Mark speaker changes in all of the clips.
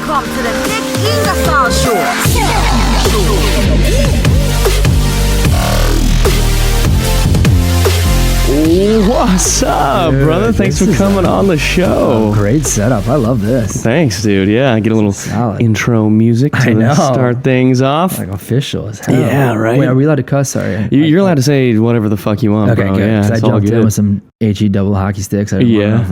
Speaker 1: Welcome to the Big Ingersöll Show.
Speaker 2: What's up, dude, brother? Thanks for coming on the show.
Speaker 3: Great setup. I love this.
Speaker 2: Thanks, dude. Yeah, I get a little intro music to start things off.
Speaker 3: Like official as hell.
Speaker 2: Yeah, right.
Speaker 3: Wait, are we allowed to cuss? Sorry.
Speaker 2: You're allowed to say whatever the fuck you want,
Speaker 3: okay,
Speaker 2: bro.
Speaker 3: good.
Speaker 2: Yeah,
Speaker 3: I jumped in with some HE double hockey sticks.
Speaker 2: Yeah.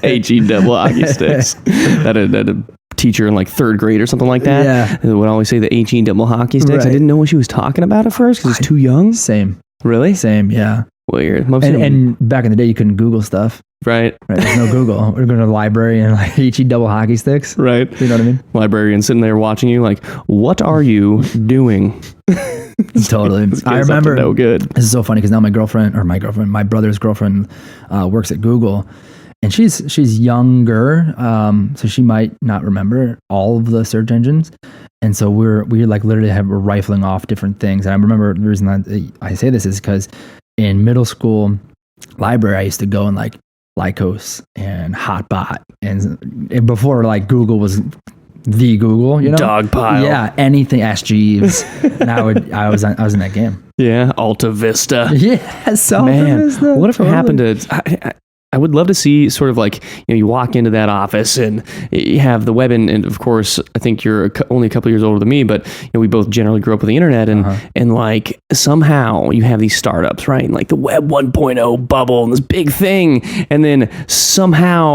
Speaker 2: HE double hockey sticks. That a teacher in like third grade or something like that.
Speaker 3: Yeah.
Speaker 2: Would always say the HE double hockey sticks.
Speaker 3: Right.
Speaker 2: I didn't know what she was talking about at first because it's too young.
Speaker 3: Same.
Speaker 2: Really?
Speaker 3: Same, yeah.
Speaker 2: Weird.
Speaker 3: And back in the day, you couldn't Google stuff.
Speaker 2: Right.
Speaker 3: There's no Google. We're going to the library and like HE double hockey sticks.
Speaker 2: Right.
Speaker 3: You know what I mean?
Speaker 2: Librarian sitting there watching you like, what are you doing?
Speaker 3: Totally. I remember.
Speaker 2: No good.
Speaker 3: This is so funny because now my brother's girlfriend works at Google, and she's younger, so she might not remember all of the search engines. And so we're like literally we're rifling off different things. And I remember the reason I say this is because in middle school library, I used to go and like Lycos and Hotbot, and before like Google was the Google, you know,
Speaker 2: Dogpile,
Speaker 3: yeah, anything. Ask Jeeves, and I was in that game.
Speaker 2: Yeah, Alta Vista.
Speaker 3: Yes,
Speaker 2: man.
Speaker 3: Vista,
Speaker 2: what if it happened to? I would love to see sort of like, you walk into that office and you have the web, and of course, I think you're only a couple years older than me, but we both generally grew up with the internet, and like somehow you have these startups, right? And like the web 1.0 bubble and this big thing, and then somehow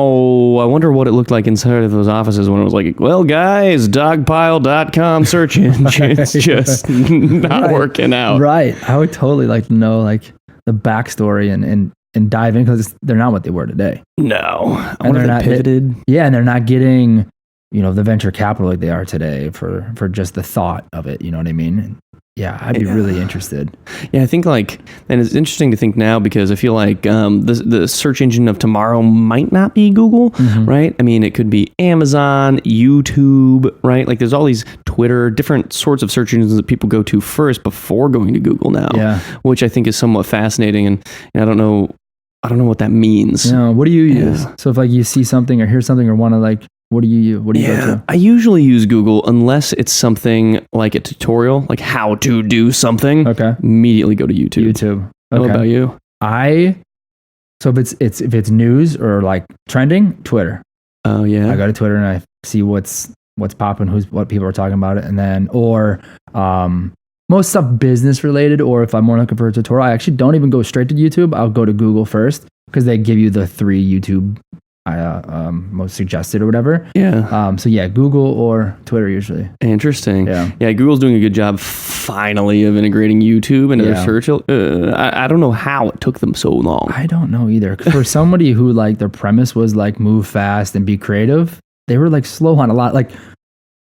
Speaker 2: I wonder what it looked like inside of those offices when it was like, well, guys, dogpile.com search engine's just not working out.
Speaker 3: Right. I would totally like to know like the backstory and dive in, because they're not what they were today.
Speaker 2: No. I wonder if they pivoted.
Speaker 3: And they're not getting, the venture capital like they are today for just the thought of it. You know what I mean? And yeah, I'd be really interested.
Speaker 2: Yeah, I think and it's interesting to think now because I feel like the search engine of tomorrow might not be Google, right? I mean, it could be Amazon, YouTube, right? Like there's all these Twitter, different sorts of search engines that people go to first before going to Google now, which I think is somewhat fascinating. And I don't know what that means.
Speaker 3: No, what do you use? So if like you see something or hear something or want to like, what do you go to?
Speaker 2: I usually use Google unless it's something like a tutorial, like how to do something.
Speaker 3: Okay.
Speaker 2: Immediately go to YouTube.
Speaker 3: Okay.
Speaker 2: What about you?
Speaker 3: So if it's news or like trending, Twitter.
Speaker 2: Oh yeah.
Speaker 3: I go to Twitter and I see what's popping, what people are talking about it, and then most stuff business related, or if I'm more looking for a tutorial, I actually don't even go straight to YouTube. I'll go to Google first because they give you the 3 YouTube most suggested or whatever.
Speaker 2: Yeah.
Speaker 3: So yeah, Google or Twitter usually.
Speaker 2: Interesting.
Speaker 3: Yeah.
Speaker 2: Yeah. Google's doing a good job finally of integrating YouTube into their search. I don't know how it took them so long.
Speaker 3: I don't know either. For somebody who like their premise was like move fast and be creative, they were like slow on a lot. Like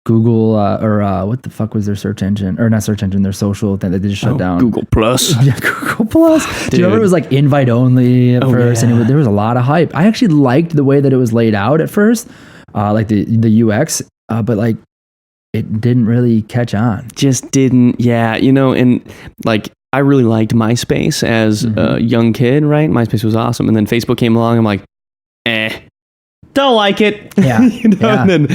Speaker 3: Google what the fuck was their search engine, or not search engine, their social thing that they just shut down?
Speaker 2: Google Plus.
Speaker 3: Yeah, Google Plus. Do you remember it was like invite only at first, and there was a lot of hype. I actually liked the way that it was laid out at first, like the UX, but like it didn't really catch on.
Speaker 2: Just didn't. Yeah, and like I really liked MySpace as a young kid, right? MySpace was awesome, and then Facebook came along. I'm like, don't like it.
Speaker 3: Yeah.
Speaker 2: And then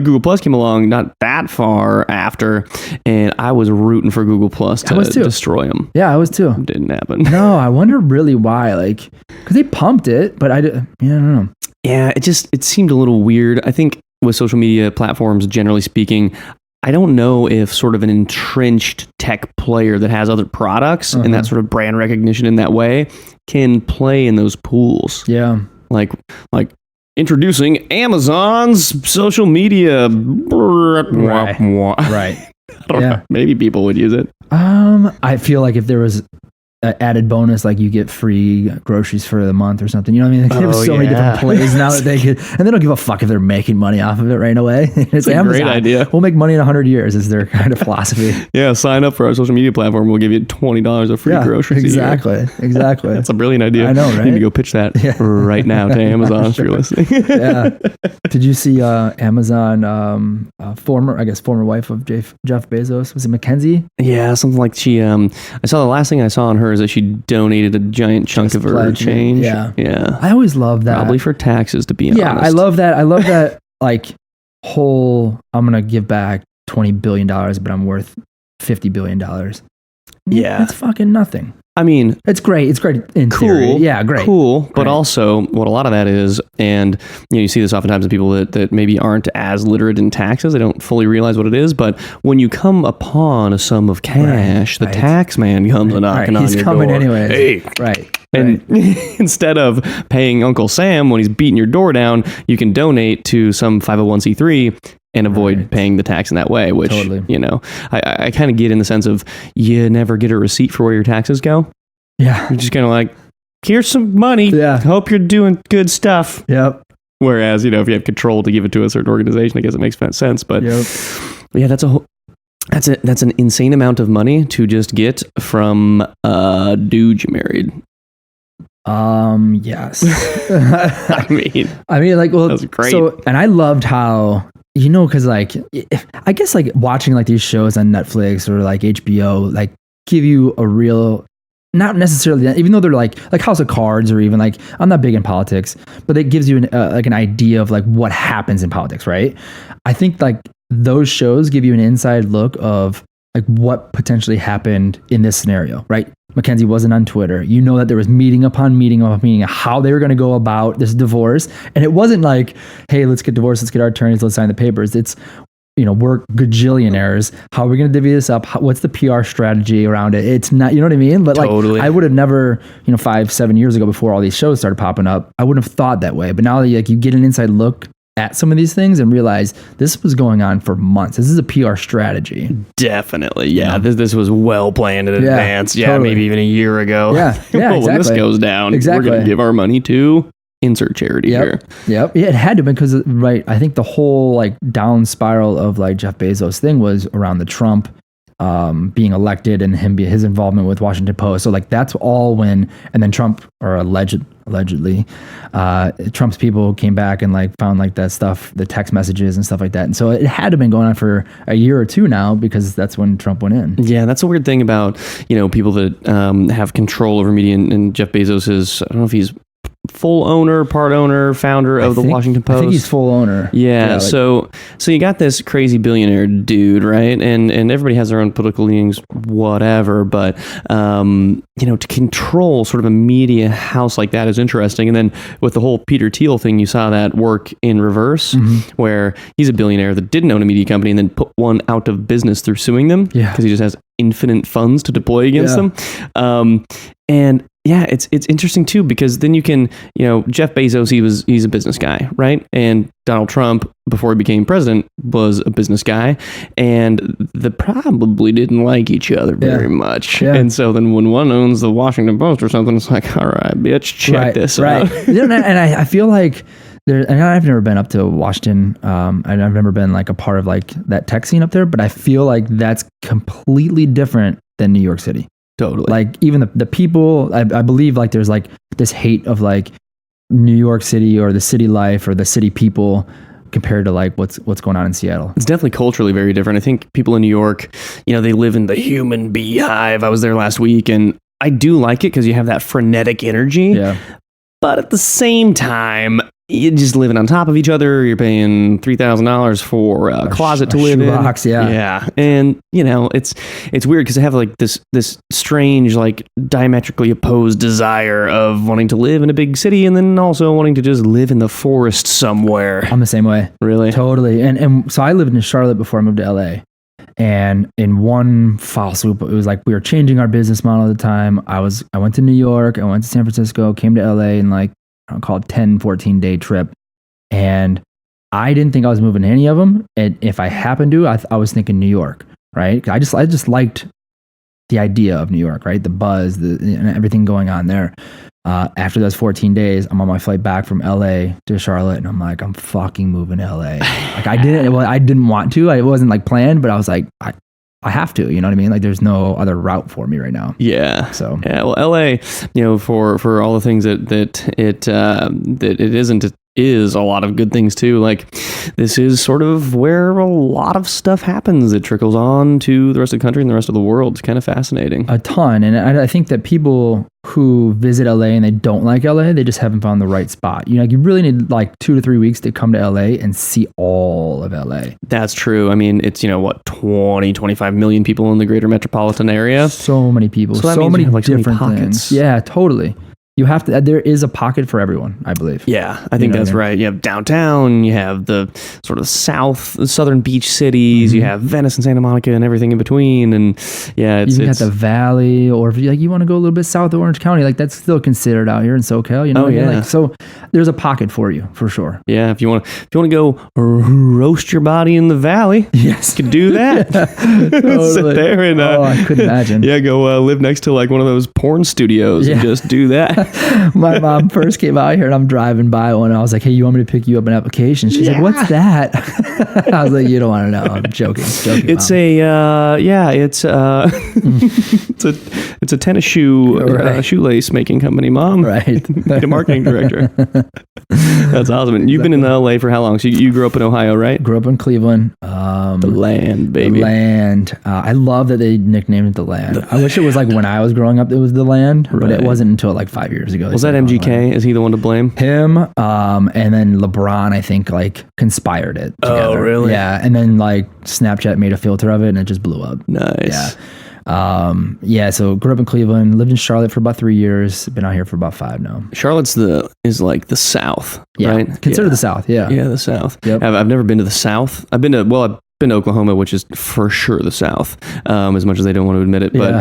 Speaker 2: Google Plus came along not that far after, and I was rooting for Google Plus to destroy them.
Speaker 3: Yeah, I was too.
Speaker 2: Didn't happen.
Speaker 3: No, I wonder really why. Like, because they pumped it, but I don't know.
Speaker 2: Yeah, it seemed a little weird. I think with social media platforms, generally speaking, I don't know if sort of an entrenched tech player that has other products and that sort of brand recognition in that way can play in those pools.
Speaker 3: Yeah.
Speaker 2: Like introducing Amazon's social media.
Speaker 3: Right.
Speaker 2: Know. Maybe people would use it.
Speaker 3: I feel like if there was an added bonus, like you get free groceries for the month or something. You know what I mean? Like, there's so many different plays now that they could, and they don't give a fuck if they're making money off of it right away. It's
Speaker 2: a
Speaker 3: Amazon.
Speaker 2: Great idea.
Speaker 3: We'll make money in 100 years is their kind of philosophy.
Speaker 2: Yeah, sign up for our social media platform. We'll give you $20 of free groceries.
Speaker 3: Exactly.
Speaker 2: That's a brilliant idea.
Speaker 3: I know, right?
Speaker 2: You need to go pitch that right now to Amazon if you're listening.
Speaker 3: Yeah. Did you see Amazon former wife of Jeff Bezos? Was it Mackenzie?
Speaker 2: Yeah, something like she. I saw the last thing I saw on her is that she donated a giant chunk of her change.
Speaker 3: Yeah.
Speaker 2: Yeah.
Speaker 3: I always love that.
Speaker 2: Probably for taxes, to be honest.
Speaker 3: Yeah, I love that. Like, whole, I'm going to give back $20 billion, but I'm worth $50 billion.
Speaker 2: Yeah.
Speaker 3: That's fucking nothing.
Speaker 2: I mean,
Speaker 3: it's great. It's great in theory. Yeah, great.
Speaker 2: Cool. But also what a lot of that is, and you see this oftentimes in people that maybe aren't as literate in taxes, they don't fully realize what it is. But when you come upon a sum of cash, the tax man comes a knocking on your door.
Speaker 3: He's coming anyways.
Speaker 2: Hey.
Speaker 3: Right.
Speaker 2: And instead of paying Uncle Sam when he's beating your door down, you can donate to some 501c3 and avoid paying the tax in that way, which, I kind of get in the sense of you never get a receipt for where your taxes go.
Speaker 3: Yeah.
Speaker 2: You're just kind of like, here's some money.
Speaker 3: Yeah.
Speaker 2: Hope you're doing good stuff.
Speaker 3: Yep.
Speaker 2: Whereas, if you have control to give it to a certain organization, I guess it makes sense. But yeah, that's an insane amount of money to just get from a dude you married.
Speaker 3: Yes.
Speaker 2: I mean,
Speaker 3: like, well,
Speaker 2: that was great.
Speaker 3: So, and I loved how, because like, I guess like watching like these shows on Netflix or like HBO, like give you a real, not necessarily, even though they're like House of Cards, or even like, I'm not big in politics, but it gives you an idea of like what happens in politics, right? I think like those shows give you an inside look of like what potentially happened in this scenario, right? Mackenzie wasn't on Twitter. That there was meeting upon meeting upon meeting, how they were going to go about this divorce. And it wasn't like, hey, let's get divorced, let's get our attorneys, let's sign the papers. It's, we're gajillionaires. How are we going to divvy this up? What's the PR strategy around it? It's not, you know what I mean? But
Speaker 2: totally.
Speaker 3: Like, I would have never, 5-7 years ago, before all these shows started popping up, I wouldn't have thought that way. But now that you get an inside look at some of these things and realize this was going on for months. This is a PR strategy.
Speaker 2: Definitely. Yeah. This was well planned in advance. Yeah.
Speaker 3: Totally.
Speaker 2: Maybe even a year ago.
Speaker 3: Yeah. Yeah.
Speaker 2: Well, when this goes down, we're going to give our money to insert charity here.
Speaker 3: Yep. Yeah, it had to be because, I think the whole like down spiral of like Jeff Bezos thing was around the Trump being elected and his involvement with Washington Post. So like that's all when, and then Trump, or allegedly, Trump's people came back and like found like that stuff, the text messages and stuff like that. And so it had to have been going on for a year or two now, because that's when Trump went in. Yeah,
Speaker 2: that's a weird thing about, people that have control over media, and Jeff Bezos is, I don't know if he's full owner, part owner, founder of the Washington Post.
Speaker 3: I think he's full owner.
Speaker 2: Yeah. So you got this crazy billionaire dude, right? And everybody has their own political leanings, whatever. But to control sort of a media house like that is interesting. And then with the whole Peter Thiel thing, you saw that work in reverse, where he's a billionaire that didn't own a media company and then put one out of business through suing them.
Speaker 3: Yeah.
Speaker 2: Because he just has infinite funds to deploy against them. And yeah, it's interesting too, because then you can, Jeff Bezos, he's a business guy, right? And Donald Trump, before he became president, was a business guy, and they probably didn't like each other very much. Yeah. And so then when one owns the Washington Post or something, it's like, all right, bitch, check this out.
Speaker 3: And I feel like and I've never been up to Washington. And I've never been like a part of like that tech scene up there, but I feel like that's completely different than New York City.
Speaker 2: Totally.
Speaker 3: Like even the people, I believe like there's like this hate of like New York City or the city life or the city people compared to like what's going on in Seattle.
Speaker 2: It's definitely culturally very different. I think people in New York, they live in the human beehive. I was there last week, and I do like it because you have that frenetic energy.
Speaker 3: Yeah. But
Speaker 2: at the same time, you're just living on top of each other. You're paying $3,000 for a closet to live in.
Speaker 3: Box, yeah.
Speaker 2: Yeah. And, it's weird because I have like this strange, like diametrically opposed desire of wanting to live in a big city and then also wanting to just live in the forest somewhere.
Speaker 3: I'm the same way.
Speaker 2: Really?
Speaker 3: Totally. And so I lived in Charlotte before I moved to LA. And in one foul swoop, it was like we were changing our business model at the time. I went to New York, I went to San Francisco, came to LA, and like, I'll call it 10, 14 day trip. And I didn't think I was moving to any of them. And if I happened to, I was thinking New York, right? I just liked the idea of New York, right? The buzz, and everything going on there. After those 14 days, I'm on my flight back from LA to Charlotte, and I'm like, I'm fucking moving to LA. Like I didn't want to. It wasn't like planned, but I was like, I have to, you know what I mean? Like there's no other route for me right now.
Speaker 2: Yeah.
Speaker 3: So
Speaker 2: yeah. Well, LA, for all the things that it isn't, is a lot of good things too. Like, this is sort of where a lot of stuff happens. It trickles on to the rest of the country and the rest of the world. It's kind of fascinating.
Speaker 3: A ton. And I think that people who visit LA and they don't like LA, they just haven't found the right spot. You know, you really need like 2 to 3 weeks to come to LA and see all of LA.
Speaker 2: That's true. I mean, it's, 20, 25 million people in the greater metropolitan area.
Speaker 3: So many people,
Speaker 2: So that
Speaker 3: so
Speaker 2: means
Speaker 3: many
Speaker 2: you have, like, so many
Speaker 3: different
Speaker 2: pockets.
Speaker 3: things. Yeah, totally. You have to, there is a pocket for everyone, I believe.
Speaker 2: Yeah, I think that's right. You have downtown, you have the sort of southern beach cities, you have Venice and Santa Monica and everything in between. And yeah,
Speaker 3: You got the valley, or if you want to go a little bit south of Orange County, like that's still considered out here in SoCal,
Speaker 2: Oh, yeah.
Speaker 3: Like, so there's a pocket for you for sure.
Speaker 2: Yeah, if you want to go roast your body in the valley,
Speaker 3: Yes.
Speaker 2: you could do that. Sit there and
Speaker 3: I couldn't imagine.
Speaker 2: yeah, go live next to like one of those porn studios and just do that.
Speaker 3: My mom first came out here and I'm driving by one and I was like, hey, you want me to pick you up an application? She's like, what's that? I was like, you don't want to know. I'm joking.
Speaker 2: It's
Speaker 3: Mom.
Speaker 2: it's a tennis shoe shoelace making company, Mom.
Speaker 3: Right.
Speaker 2: The marketing director. That's awesome. And you've been in LA for how long? So you grew up in Ohio, right?
Speaker 3: Grew up in Cleveland.
Speaker 2: The land, baby.
Speaker 3: The land. I love that they nicknamed it the land. I wish it was like when I was growing up, it was the land, but it wasn't until like 5 years ago.
Speaker 2: Was that MGK? Is he the one to blame?
Speaker 3: Him, and then LeBron, I think, like conspired it together.
Speaker 2: Oh, really?
Speaker 3: Yeah, and then like Snapchat made a filter of it, and it just blew up.
Speaker 2: Nice.
Speaker 3: Yeah. So grew up in Cleveland, lived in Charlotte for about 3 years. Been out here for about 5 now.
Speaker 2: Charlotte's is like the South,
Speaker 3: Yeah,
Speaker 2: right?
Speaker 3: consider the South. Yeah.
Speaker 2: Yeah, the South.
Speaker 3: Yep.
Speaker 2: I've never been to the South. I've been to Oklahoma, which is for sure the South, as much as they don't want to admit it. But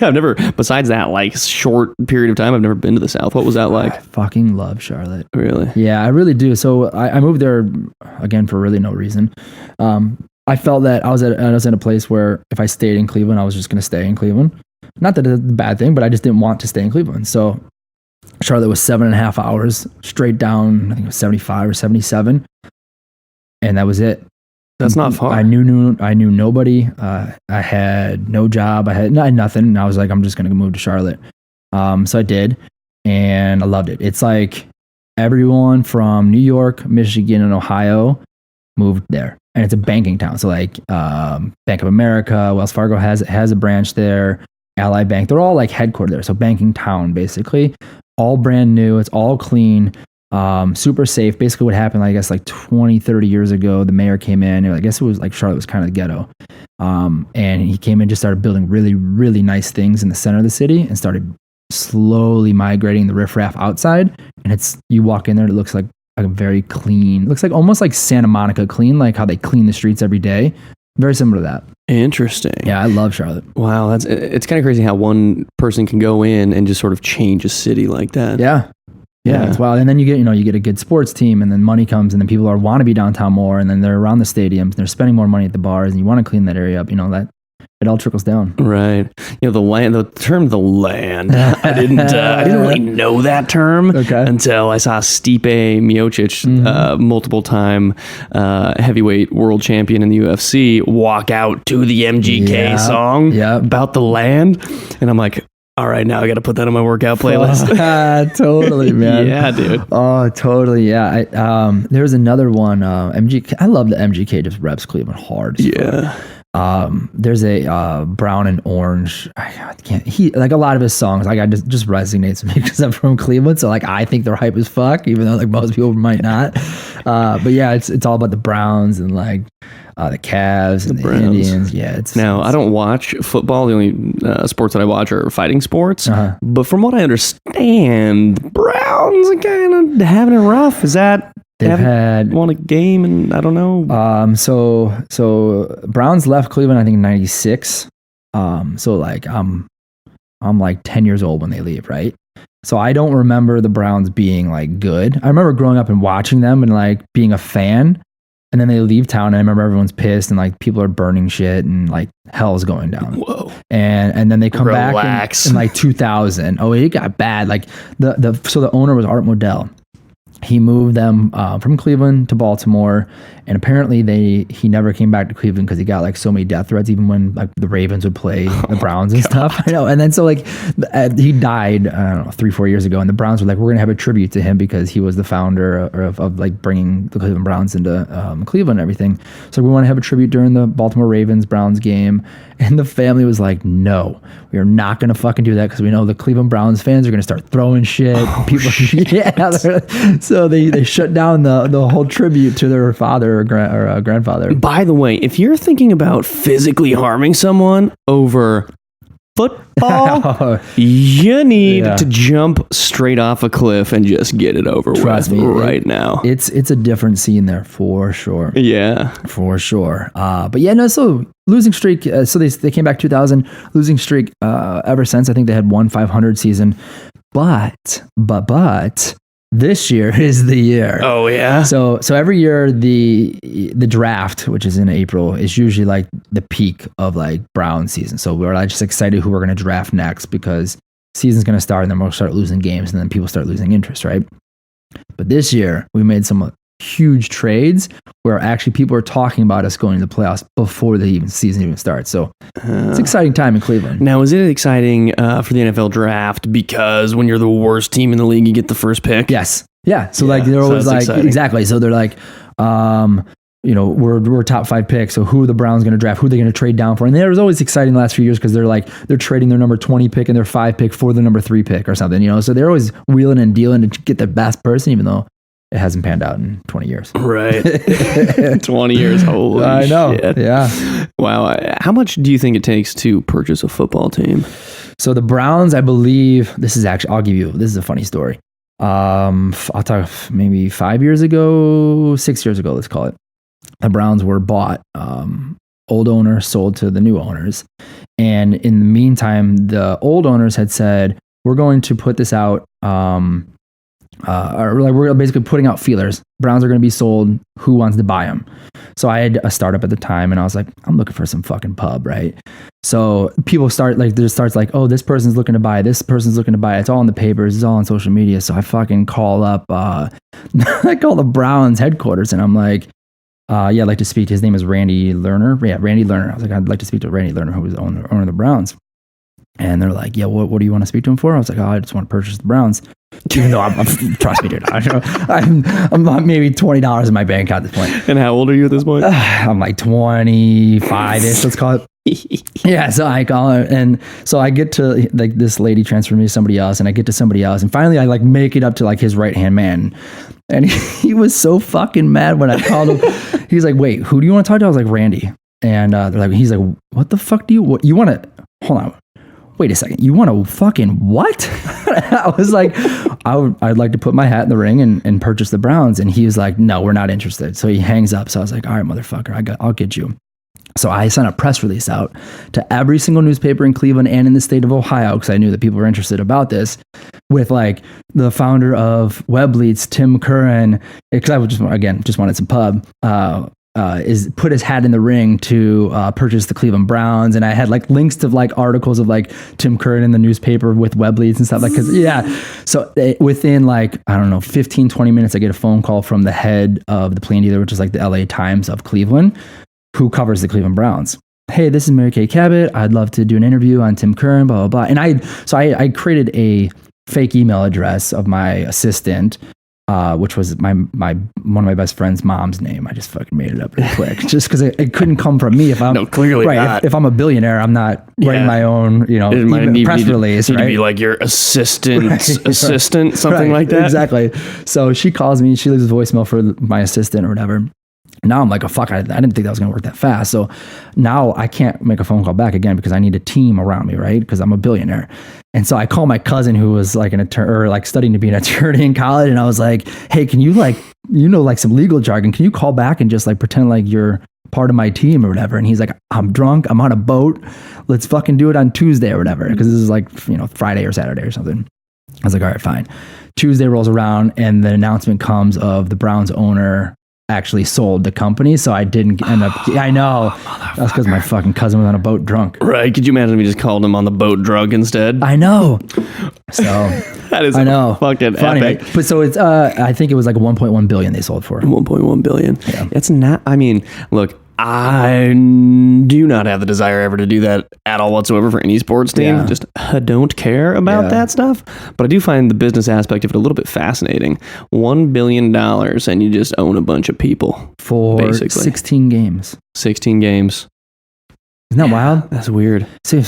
Speaker 2: I've never, besides that like short period of time, I've never been to the South. What was that like?
Speaker 3: I fucking love Charlotte.
Speaker 2: Really?
Speaker 3: Yeah, I really do. So I moved there again for really no reason. I felt that I was in a place where if I stayed in Cleveland, I was just going to stay in Cleveland. Not that it's a bad thing, but I just didn't want to stay in Cleveland. So Charlotte was 7.5 hours straight down. I think it was 75 or 77, and that was it.
Speaker 2: That's not far.
Speaker 3: I knew nobody. I had no job. I had nothing. And I was like, I'm just going to move to Charlotte. So I did, and I loved it. It's like everyone from New York, Michigan, and Ohio moved there. And it's a banking town. So like Bank of America, Wells Fargo has a branch there, Ally Bank. They're all like headquartered there. So banking town, basically. All brand new. It's all clean. Super safe. Basically what happened, I guess like 20, 30 years ago, the mayor came in. I guess it was like Charlotte was kind of the ghetto. And he came in, just started building really, really nice things in the center of the city and started slowly migrating the riffraff outside. And you walk in there, it looks like a very clean, looks like almost like Santa Monica clean, like how they clean the streets every day. Very similar to that.
Speaker 2: Interesting.
Speaker 3: Yeah, I love Charlotte.
Speaker 2: Wow, it's kind of crazy how one person can go in and just sort of change a city like that.
Speaker 3: Yeah, it's wild. And then you get a good sports team, and then money comes, and then people want to be downtown more, and then they're around the stadiums, and they're spending more money at the bars, and you want to clean that area up. That it all trickles down.
Speaker 2: Right. The term "the land." I didn't really know that term until I saw Stipe Miocic, multiple-time heavyweight world champion in the UFC, walk out to the MGK song about the land, and I'm like, all right, now I got to put that on my workout playlist.
Speaker 3: Totally, man.
Speaker 2: Yeah, dude.
Speaker 3: Oh, totally. Yeah. There's another one. MGK. I love that MGK just reps Cleveland hard.
Speaker 2: Yeah.
Speaker 3: There's a Brown and Orange. I can't. He like a lot of his songs. Like I just resonates with me because I'm from Cleveland. So like I think they're hype as fuck, even though like most people might not. But yeah, it's all about the Browns and like the Cavs and the Indians. Yeah.
Speaker 2: I don't watch football. The only sports that I watch are fighting sports. But from what I understand, the Browns are kind of having it rough. Is that?
Speaker 3: They've had
Speaker 2: won a game, and I don't know.
Speaker 3: So Browns left Cleveland, I think in '96. So like I'm like 10 years old when they leave, right? So I don't remember the Browns being like good. I remember growing up and watching them and like being a fan. And then they leave town, and I remember everyone's pissed, and like people are burning shit, and like hell's going down.
Speaker 2: Whoa!
Speaker 3: And then they come back in like 2000. Oh, it got bad. Like the owner was Art Modell. he moved them from Cleveland to Baltimore, and apparently he never came back to Cleveland because he got like so many death threats, even when like the Ravens would play the Browns and stuff. I know. And then so like he died, I don't know, 3-4 years ago, and the Browns were like, we're gonna have a tribute to him because he was the founder of like bringing the Cleveland Browns into Cleveland and everything. So we want to have a tribute during the Baltimore Ravens Browns game, and the family was like, no, we are not gonna fucking do that because we know the Cleveland Browns fans are gonna start throwing shit. People, so they shut down the whole tribute to their father or grandfather.
Speaker 2: By the way, if you're thinking about physically harming someone over football, you need to jump straight off a cliff and just get it over with right now.
Speaker 3: It's a different scene there for sure.
Speaker 2: Yeah,
Speaker 3: for sure. But yeah, no. So losing streak. So they came back 2000, losing streak ever since. I think they had one 500 season, but. This year is the year.
Speaker 2: Oh yeah.
Speaker 3: So every year the draft, which is in April, is usually like the peak of like Brown season. So we're like just excited who we're going to draft next because season's going to start and then we'll start losing games and then people start losing interest, right? But this year we made some huge trades where actually people are talking about us going to the playoffs before the season even starts. So it's an exciting time in Cleveland.
Speaker 2: Now, is it exciting for the NFL draft because when you're the worst team in the league, you get the first pick?
Speaker 3: Yes. Yeah. So like they're always like, exciting. Exactly. So they're like, we're top 5 picks. So who are the Browns going to draft? Who are they going to trade down for? And it was always exciting the last few years because they're trading their number 20 pick and their 5 pick for the number 3 pick or something, So they're always wheeling and dealing to get the best person, even though it hasn't panned out in 20 years.
Speaker 2: Right. 20 years. Holy
Speaker 3: I know.
Speaker 2: Shit.
Speaker 3: Yeah.
Speaker 2: Wow. How much do you think it takes to purchase a football team?
Speaker 3: So the Browns, I believe, this is a funny story. I'll talk maybe 6 years ago, let's call it. The Browns were bought, old owner sold to the new owners. And in the meantime, the old owners had said, we're going to put this out, we're basically putting out feelers. Browns are going to be sold. Who wants to buy them? So I had a startup at the time and I was like, I'm looking for some fucking pub, right? So people starts like, oh, this person's looking to buy, this person's looking to buy. It's all in the papers. It's all on social media. So I fucking call up, I call the Browns headquarters and I'm like, I'd like to speak to, his name is Randy Lerner. Yeah, Randy Lerner. I was like, I'd like to speak to Randy Lerner, who was the owner of the Browns. And they're like, yeah, what do you want to speak to him for? I was like, I just want to purchase the Browns. Even though I'm trust me, dude, I'm maybe $20 in my bank account at this point.
Speaker 2: And how old are you at this point?
Speaker 3: I'm like 25-ish, let's call it. Yeah, so I call her, and so I get to like this lady transfer me to somebody else, and I get to somebody else, and finally I like make it up to like his right hand man, and he was so fucking mad when I called him. He's like, "Wait, who do you want to talk to?" I was like, "Randy," and they're like, he's like, "What the fuck do you want to? Hold on." Wait a second, you want to fucking what? I was like, I'd like to put my hat in the ring and purchase the Browns. And he was like, no, we're not interested. So he hangs up. So I was like, all right, motherfucker, I'll get you. So I sent a press release out to every single newspaper in Cleveland and in the state of Ohio, because I knew that people were interested about this, with like the founder of WebLeads, Tim Curran, because I would just wanted some pub, is put his hat in the ring to purchase the Cleveland Browns. And I had like links to like articles of like Tim Curran in the newspaper with WebLeads and stuff like, so within like, I don't know, 15, 20 minutes, I get a phone call from the head of the Plain Dealer, which is like the LA Times of Cleveland, who covers the Cleveland Browns. Hey, this is Mary Kay Cabot. I'd love to do an interview on Tim Curran, blah, blah, blah. And I created a fake email address of my assistant, which was one of my best friend's mom's name. I just fucking made it up real quick, just because it couldn't come from me. If I'm
Speaker 2: clearly not.
Speaker 3: If I'm a billionaire, I'm not writing my own, press release.
Speaker 2: Need to be like your assistant, something like that.
Speaker 3: Exactly. So she calls me. She leaves a voicemail for my assistant or whatever. Now I'm like, oh, fuck, I didn't think that was going to work that fast. So now I can't make a phone call back again because I need a team around me, right? Because I'm a billionaire. And so I call my cousin who was like an attorney, or like studying to be an attorney in college. And I was like, hey, can you like some legal jargon? Can you call back and just like pretend like you're part of my team or whatever? And he's like, I'm drunk. I'm on a boat. Let's fucking do it on Tuesday or whatever. Because this is like, Friday or Saturday or something. I was like, all right, fine. Tuesday rolls around and the announcement comes of the Browns owner actually sold the company, so I didn't end up. I know that's because my fucking cousin was on a boat drunk.
Speaker 2: Right? Could you imagine if we just called him on the boat drunk instead?
Speaker 3: I know. So
Speaker 2: That is
Speaker 3: I know.
Speaker 2: fucking
Speaker 3: funny,
Speaker 2: epic.
Speaker 3: right? But so it's I think it was like 1.1 billion they sold for.
Speaker 2: 1.1 billion.
Speaker 3: Yeah.
Speaker 2: It's not. I mean, look. I do not have the desire ever to do that at all whatsoever for any sports team.
Speaker 3: Yeah.
Speaker 2: Just don't care about that stuff. But I do find the business aspect of it a little bit fascinating. $1 billion and you just own a bunch of people.
Speaker 3: For
Speaker 2: basically
Speaker 3: 16 games.
Speaker 2: 16 games.
Speaker 3: Isn't that wild?
Speaker 2: That's weird.
Speaker 3: So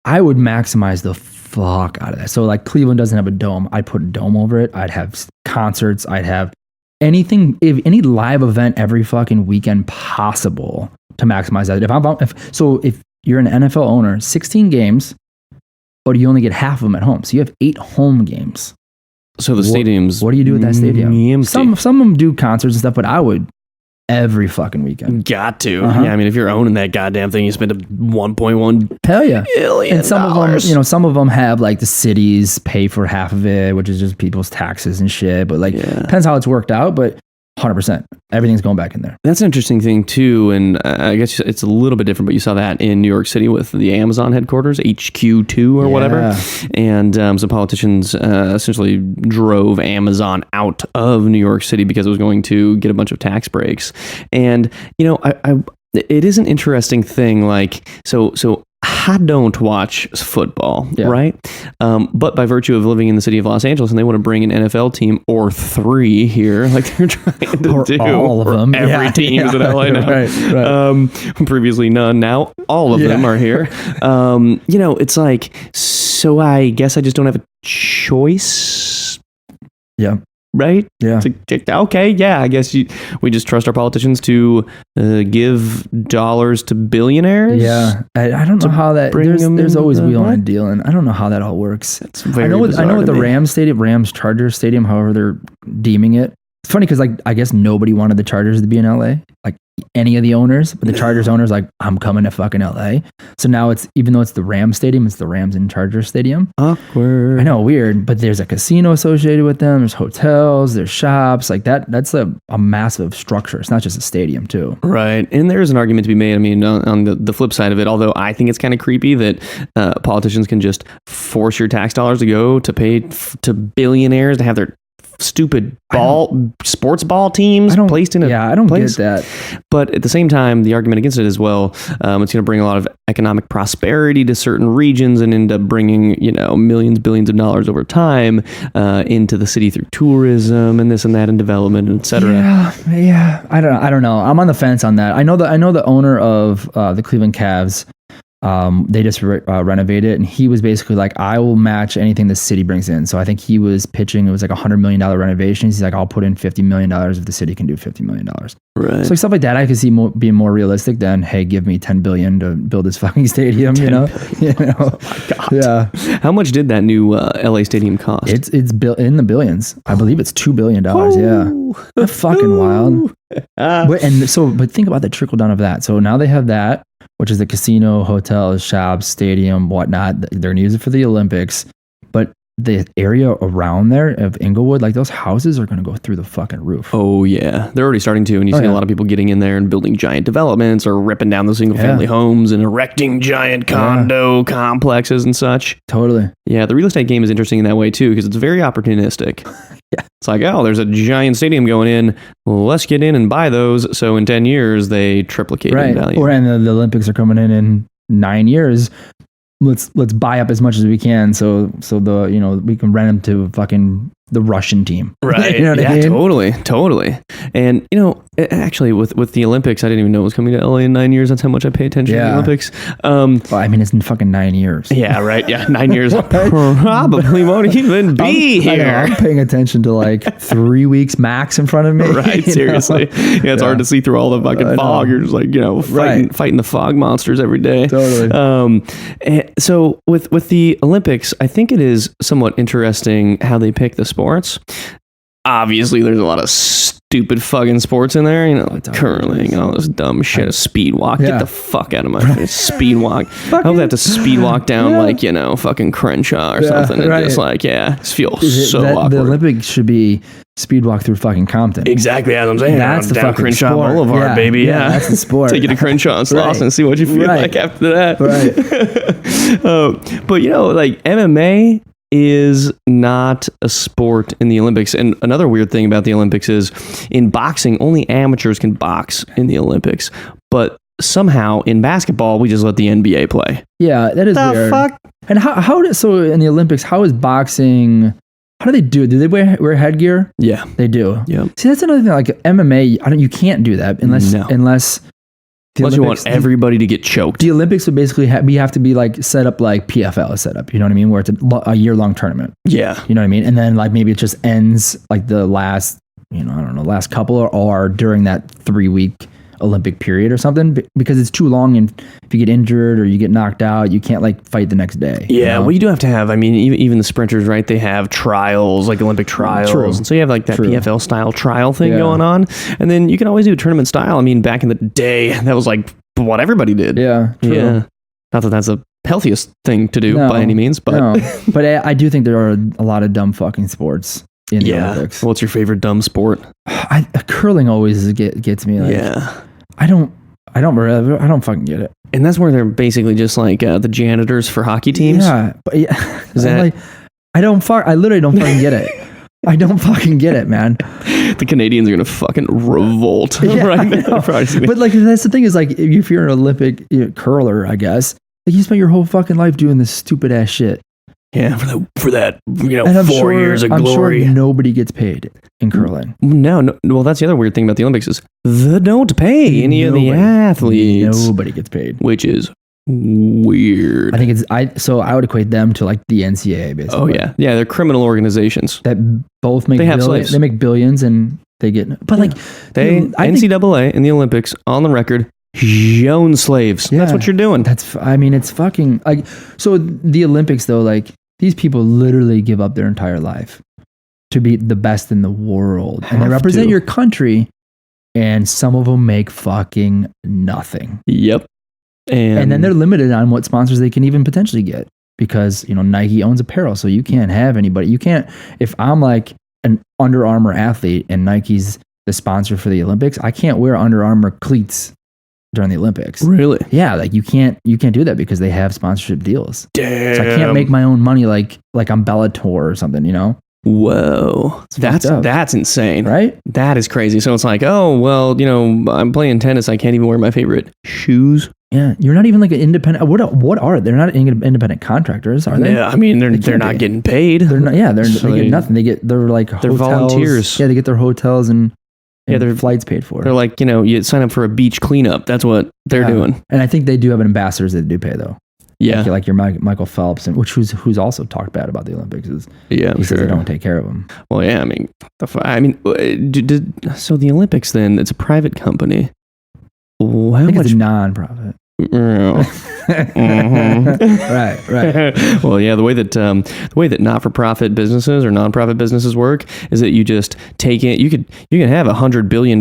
Speaker 3: I would maximize the fuck out of that. So like Cleveland doesn't have a dome. I'd put a dome over it. I'd have concerts. I'd have anything, if any live event every fucking weekend possible to maximize that. If you're an NFL owner, 16 games, but you only get half of them at home. So you have 8 home games.
Speaker 2: So the stadiums.
Speaker 3: What do you do with that stadium?
Speaker 2: Empty.
Speaker 3: Some of them do concerts and stuff, but I would every fucking weekend.
Speaker 2: Got to. Yeah, I mean, if you're owning that goddamn thing, you spend a 1.1
Speaker 3: hell yeah
Speaker 2: billion.
Speaker 3: And some of them, some of them have like the cities pay for half of it, which is just people's taxes and shit. But like, depends how it's worked out. But 100%, everything's going back in there.
Speaker 2: That's an interesting thing too, and I guess it's a little bit different. But you saw that in New York City with the Amazon headquarters, HQ2 or whatever, and some politicians essentially drove Amazon out of New York City because it was going to get a bunch of tax breaks. And it is an interesting thing. Like so. I don't watch football, right? But by virtue of living in the city of Los Angeles, and they want to bring an NFL team or 3 here, like they're trying to do.
Speaker 3: All of them.
Speaker 2: Every team is in LA now.
Speaker 3: Right.
Speaker 2: Previously none. Now all of them are here. It's like, so I guess I just don't have a choice.
Speaker 3: Yeah.
Speaker 2: Right?
Speaker 3: Yeah.
Speaker 2: Okay. Yeah. I guess we just trust our politicians to give dollars to billionaires.
Speaker 3: Yeah. I don't know how that. There's always wheeling and dealing. I don't know how that all works.
Speaker 2: It's very
Speaker 3: I know what the Rams Charger Stadium, however they're deeming it. It's funny because like I guess nobody wanted the Chargers to be in LA. Like any of the owners, but the Chargers owners like, I'm coming to fucking LA. So now it's, even though it's the Rams Stadium, it's the Rams and Chargers Stadium.
Speaker 2: Awkward.
Speaker 3: I know, weird, but there's a casino associated with them. There's hotels, there's shops like that. That's a massive structure. It's not just a stadium too.
Speaker 2: Right. And there's an argument to be made. I mean, on the flip side of it, although I think it's kind of creepy that politicians can just force your tax dollars to go to pay to billionaires to have their stupid sports ball teams placed in
Speaker 3: I don't get that.
Speaker 2: But at the same time, the argument against it as well, it's going to bring a lot of economic prosperity to certain regions and end up bringing millions, billions of dollars over time into the city through tourism and this and that and development, and et cetera.
Speaker 3: Yeah. I don't know. I'm on the fence on that. I know the owner of the Cleveland Cavs. They just renovated it, and he was basically like, I will match anything the city brings in. So I think he was pitching, it was like $100 million renovation. He's like, I'll put in $50 million if the city can do $50 million.
Speaker 2: Right.
Speaker 3: So stuff like that I could see being more realistic than, hey, give me $10 billion to build this fucking stadium,
Speaker 2: Oh my God.
Speaker 3: Yeah.
Speaker 2: How much did that new LA stadium cost?
Speaker 3: It's built in the billions. I believe it's $2 billion. Yeah. That's fucking wild. But think about the trickle down of that. So now they have that, which is the casino, hotels, shops, stadium, whatnot. They're going to use it for the Olympics. But the area around there of Inglewood, like those houses are going to go through the fucking roof.
Speaker 2: Oh, yeah. They're already starting to. And you see a lot of people getting in there and building giant developments or ripping down the single family homes and erecting giant condo complexes and such.
Speaker 3: Totally.
Speaker 2: Yeah. The real estate game is interesting in that way, too, because it's very opportunistic. It's like, oh, there's a giant stadium going in. Well, let's get in and buy those. So in 10 years, they triplicate in value.
Speaker 3: And the Olympics are coming in 9 years. Let's buy up as much as we can. So we can rent them to fucking the Russian team.
Speaker 2: Right.
Speaker 3: You know what I mean?
Speaker 2: Totally. And actually with the Olympics, I didn't even know it was coming to LA in 9 years. That's how much I pay attention to the Olympics.
Speaker 3: Well, I mean, it's in fucking 9 years.
Speaker 2: Yeah, right. Yeah, 9 years. Probably won't even be here.
Speaker 3: I'm paying attention to like 3 weeks max in front of me.
Speaker 2: Right, seriously. Yeah, it's hard to see through all the fucking fog. You're just like, fighting the fog monsters every day.
Speaker 3: Totally.
Speaker 2: So with the Olympics, I think it is somewhat interesting how they pick the sports. Obviously, there's a lot of stupid fucking sports in there, curling and all this dumb shit. A speed walk. Get the fuck out of my face. Speed walk. I hope they have to speed walk down fucking Crenshaw or something. And just just feel so awkward.
Speaker 3: The Olympics should be speed walk through fucking Compton.
Speaker 2: Exactly as I'm saying.
Speaker 3: That's the fucking
Speaker 2: Crenshaw
Speaker 3: sport.
Speaker 2: Boulevard, baby. Yeah,
Speaker 3: that's the sport.
Speaker 2: Take you to Crenshaw and Slauson and see what you feel like after that.
Speaker 3: Right.
Speaker 2: But like MMA, is not a sport in the Olympics. And another weird thing about the Olympics is in boxing, only amateurs can box in the Olympics. But somehow in basketball, we just let the NBA play.
Speaker 3: Yeah, that is weird.
Speaker 2: Fuck?
Speaker 3: And so in the Olympics, how is boxing? How do they do it? Do they wear headgear?
Speaker 2: Yeah,
Speaker 3: they do.
Speaker 2: Yeah.
Speaker 3: See, that's another thing. Like MMA, you can't do that unless
Speaker 2: unless you want everybody to get choked.
Speaker 3: The Olympics would basically we have to be like set up like PFL is set up. You know what I mean? Where it's a year-long tournament.
Speaker 2: Yeah.
Speaker 3: You know what I mean? And then like maybe it just ends like the last, last couple or during that 3-week Olympic period or something, because it's too long, and if you get injured or you get knocked out, you can't like fight the next day.
Speaker 2: Yeah, well, you do have to have, I mean, even the sprinters, right? They have trials, like Olympic trials.
Speaker 3: True.
Speaker 2: And so you have like that
Speaker 3: True.
Speaker 2: PFL style trial thing going on. And then you can always do tournament style. I mean, back in the day, that was like what everybody did.
Speaker 3: Yeah, true.
Speaker 2: Yeah. Not that that's the healthiest thing to do by any means, but
Speaker 3: but I do think there are a lot of dumb fucking sports in the Olympics.
Speaker 2: What's your favorite dumb sport?
Speaker 3: Curling always gets me. Like, I don't fucking get it.
Speaker 2: And that's where they're basically just like the janitors for hockey teams.
Speaker 3: Yeah, but
Speaker 2: Is that...
Speaker 3: I literally don't fucking get it. I don't fucking get it, man.
Speaker 2: The Canadians are gonna fucking revolt right now.
Speaker 3: But like, that's the thing is like, if you're an Olympic curler, I guess, like you spent your whole fucking life doing this stupid ass shit.
Speaker 2: Yeah, for that, 4 years of glory.
Speaker 3: I'm sure nobody gets paid in curling.
Speaker 2: No. Well, that's the other weird thing about the Olympics is they don't pay any of the athletes.
Speaker 3: Nobody gets paid,
Speaker 2: which is weird.
Speaker 3: I think I would equate them to like the NCAA, basically.
Speaker 2: Oh yeah, they're criminal organizations
Speaker 3: that both make
Speaker 2: slaves.
Speaker 3: They make billions and they get. But like
Speaker 2: NCAA in the Olympics on the record. Own slaves. That's what you're doing.
Speaker 3: It's fucking like, so the Olympics though, like these people literally give up their entire life to be the best in the world. And they represent your country, and some of them make fucking nothing.
Speaker 2: Yep.
Speaker 3: And then they're limited on what sponsors they can even potentially get, because, Nike owns apparel. So you can't have anybody. You can't, if I'm like an Under Armour athlete and Nike's the sponsor for the Olympics, I can't wear Under Armour cleats during the Olympics.
Speaker 2: Really?
Speaker 3: Yeah, like you can't do that because they have sponsorship deals.
Speaker 2: Damn.
Speaker 3: So I can't make my own money like I'm Bellator or something,
Speaker 2: Whoa. That's insane.
Speaker 3: Right?
Speaker 2: That is crazy. So it's like, oh, well, I'm playing tennis. I can't even wear my favorite shoes.
Speaker 3: Yeah, you're not even like an independent. What are they're not independent contractors, are they?
Speaker 2: Yeah, I mean they're not getting paid.
Speaker 3: They're not. Yeah, they get nothing. They're like
Speaker 2: they're
Speaker 3: hotels.
Speaker 2: volunteers.
Speaker 3: Yeah, they get their hotels and
Speaker 2: their
Speaker 3: flights paid for.
Speaker 2: They're like, you sign up for a beach cleanup. That's what they're doing.
Speaker 3: And I think they do have ambassadors that do pay though.
Speaker 2: Yeah,
Speaker 3: like your Michael Phelps, and who's also talked bad about the Olympics. He says they don't take care of them.
Speaker 2: Well, yeah, so the Olympics then, it's a private company.
Speaker 3: I think it's a non-profit. Right.
Speaker 2: Well, yeah, the way that not-for-profit businesses or non-profit businesses work is that you just take it. You can have $100 billion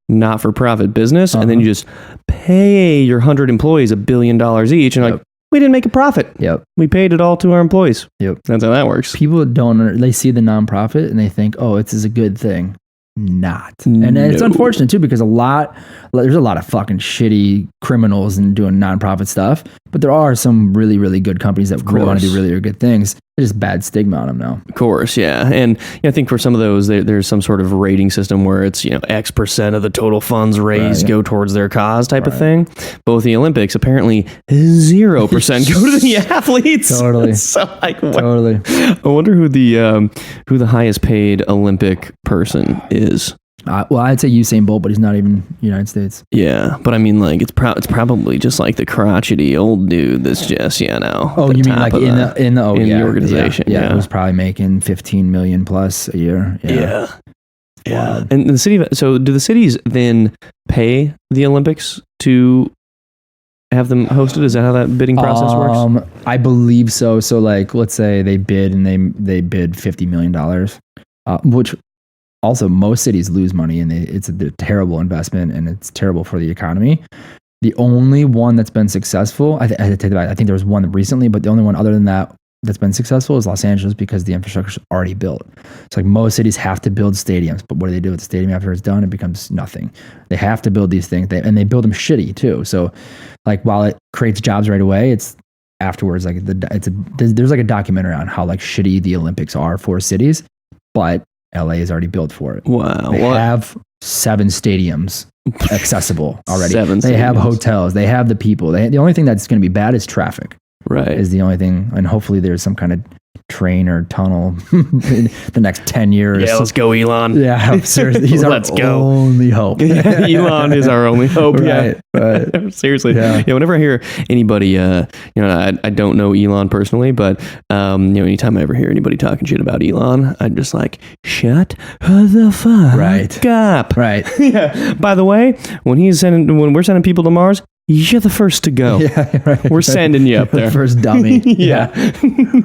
Speaker 2: not-for-profit business, and then you just pay your 100 employees $1 billion each, and like, we didn't make a profit.
Speaker 3: Yep.
Speaker 2: We paid it all to our employees.
Speaker 3: Yep.
Speaker 2: That's how that works.
Speaker 3: People they see the nonprofit and they think, oh, it's a good thing. Not. And it's unfortunate too, because there's a lot of fucking shitty criminals and doing nonprofit stuff, but there are some really, really good companies that really want to do really, really good things. There's just bad stigma on them now.
Speaker 2: Of course, yeah. And I think for some of those, there's some sort of rating system where it's, X% of the total funds raised go towards their cause type of thing. Both the Olympics, apparently 0% go to the athletes.
Speaker 3: Totally.
Speaker 2: So
Speaker 3: totally.
Speaker 2: I wonder who the highest paid Olympic person is.
Speaker 3: Well, I'd say Usain Bolt, but he's not even United States.
Speaker 2: Yeah, but I mean, like it's probably just like the crotchety old dude that's just
Speaker 3: Oh, you mean like in the organization? Yeah, who's probably making 15 million plus a year.
Speaker 2: Yeah. And the city. So, do the cities then pay the Olympics to have them hosted? Is that how that bidding process works?
Speaker 3: I believe so. So, like, let's say they bid and they bid $50 million, which. Also, most cities lose money, and it's a terrible investment, and it's terrible for the economy. The only one that's been successful, I think there was one recently, but the only one other than that's been successful is Los Angeles, because the infrastructure is already built. It's like most cities have to build stadiums, but what do they do with the stadium after it's done? It becomes nothing. They have to build these things, and they build them shitty too. So, like, while it creates jobs right away, it's afterwards, like there's like a documentary on how like shitty the Olympics are for cities, but LA is already built for it.
Speaker 2: Wow.
Speaker 3: They have 7 stadiums accessible already.
Speaker 2: 7
Speaker 3: they have
Speaker 2: stadiums.
Speaker 3: hotels. They have the people. The only thing that's going to be bad is traffic.
Speaker 2: Right.
Speaker 3: Is the only thing, and hopefully there's some kind of train or tunnel in the next 10 years.
Speaker 2: Yeah, let's go, Elon.
Speaker 3: Yeah, seriously, he's our only hope.
Speaker 2: Elon is our only hope.
Speaker 3: Right, right.
Speaker 2: Seriously.
Speaker 3: Yeah.
Speaker 2: Whenever I hear anybody, I don't know Elon personally, but anytime I ever hear anybody talking shit about Elon, I'm just like, shut the fuck up.
Speaker 3: Right.
Speaker 2: Yeah. By the way, when we're sending people to Mars, you're the first to go.
Speaker 3: Yeah, right.
Speaker 2: We're sending you up
Speaker 3: You're
Speaker 2: there.
Speaker 3: the first dummy.
Speaker 2: Yeah.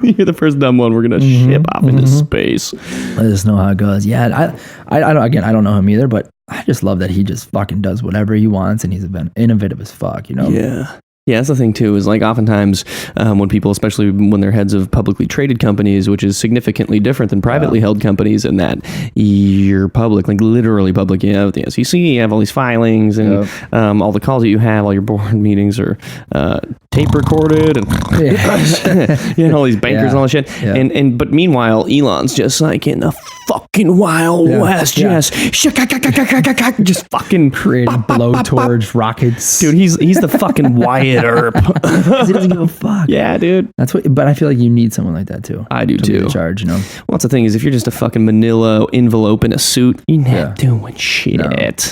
Speaker 2: You're the first dumb one we're going to ship off into space.
Speaker 3: Let us know how it goes. Yeah, I don't know him either, but I just love that he just fucking does whatever he wants, and he's innovative as fuck,
Speaker 2: Yeah. Yeah, that's the thing too, is like oftentimes when people, especially when they're heads of publicly traded companies, which is significantly different than privately held companies in that you're public, like literally public, you have the SEC, you have all these filings and all the calls that you have, all your board meetings are tape recorded and all these bankers and all that shit. Yeah. But meanwhile, Elon's just like in the fucking Wild West, just fucking
Speaker 3: creating blowtorch rockets.
Speaker 2: Dude, he's the fucking Wyatt Earp.
Speaker 3: He doesn't give a fuck.
Speaker 2: Yeah, dude.
Speaker 3: But I feel like you need someone like that too.
Speaker 2: I do
Speaker 3: to
Speaker 2: too.
Speaker 3: Be in charge,
Speaker 2: Well, that's the thing is, if you're just a fucking manila envelope in a suit, you're not doing shit.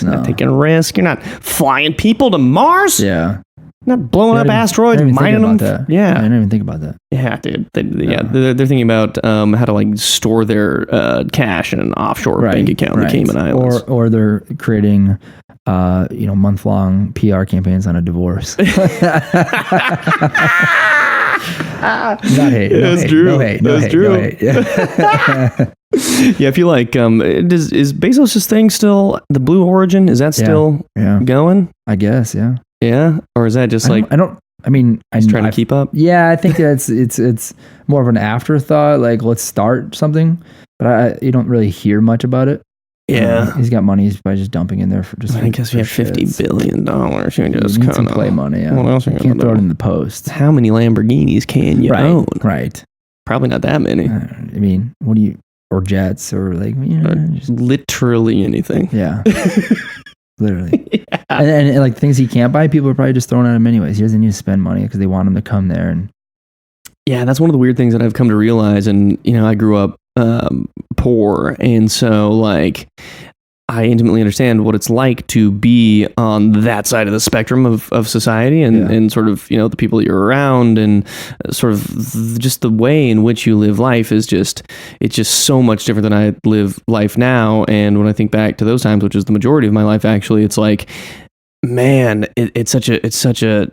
Speaker 2: Not taking a risk. You're not flying people to Mars.
Speaker 3: Yeah.
Speaker 2: Not blowing up asteroids, mining them.
Speaker 3: That.
Speaker 2: Yeah.
Speaker 3: I didn't even think about that.
Speaker 2: Yeah, dude. They're thinking about how to like store their cash in an offshore bank account in the Cayman Islands.
Speaker 3: Or they're creating month-long PR campaigns on a divorce. Not hate.
Speaker 2: That's true. That's true. Yeah, I feel like is Bezos' thing still the Blue Origin? Is that still going?
Speaker 3: I guess, yeah.
Speaker 2: Yeah, or is that just like
Speaker 3: trying to
Speaker 2: keep up?
Speaker 3: Yeah, I think that it's more of an afterthought. Like, let's start something, but you don't really hear much about it.
Speaker 2: Yeah,
Speaker 3: he's got money. He's probably just dumping in there for just.
Speaker 2: I guess we have $50 billion. You
Speaker 3: just need some play money. Yeah,
Speaker 2: what else?
Speaker 3: You can't throw it in the post.
Speaker 2: How many Lamborghinis can you own?
Speaker 3: Right.
Speaker 2: Probably not that many.
Speaker 3: What do you or jets or like just
Speaker 2: literally anything.
Speaker 3: Yeah. Literally. Yeah. And like things he can't buy, people are probably just throwing at him anyways. He doesn't need to spend money because they want him to come there. And
Speaker 2: yeah, that's one of the weird things that I've come to realize. And I grew up poor, and so like I intimately understand what it's like to be on that side of the spectrum of society and sort of, the people that you're around and sort of just the way in which you live life it's just so much different than I live life now. And when I think back to those times, which is the majority of my life, actually, it's like, man, it's such a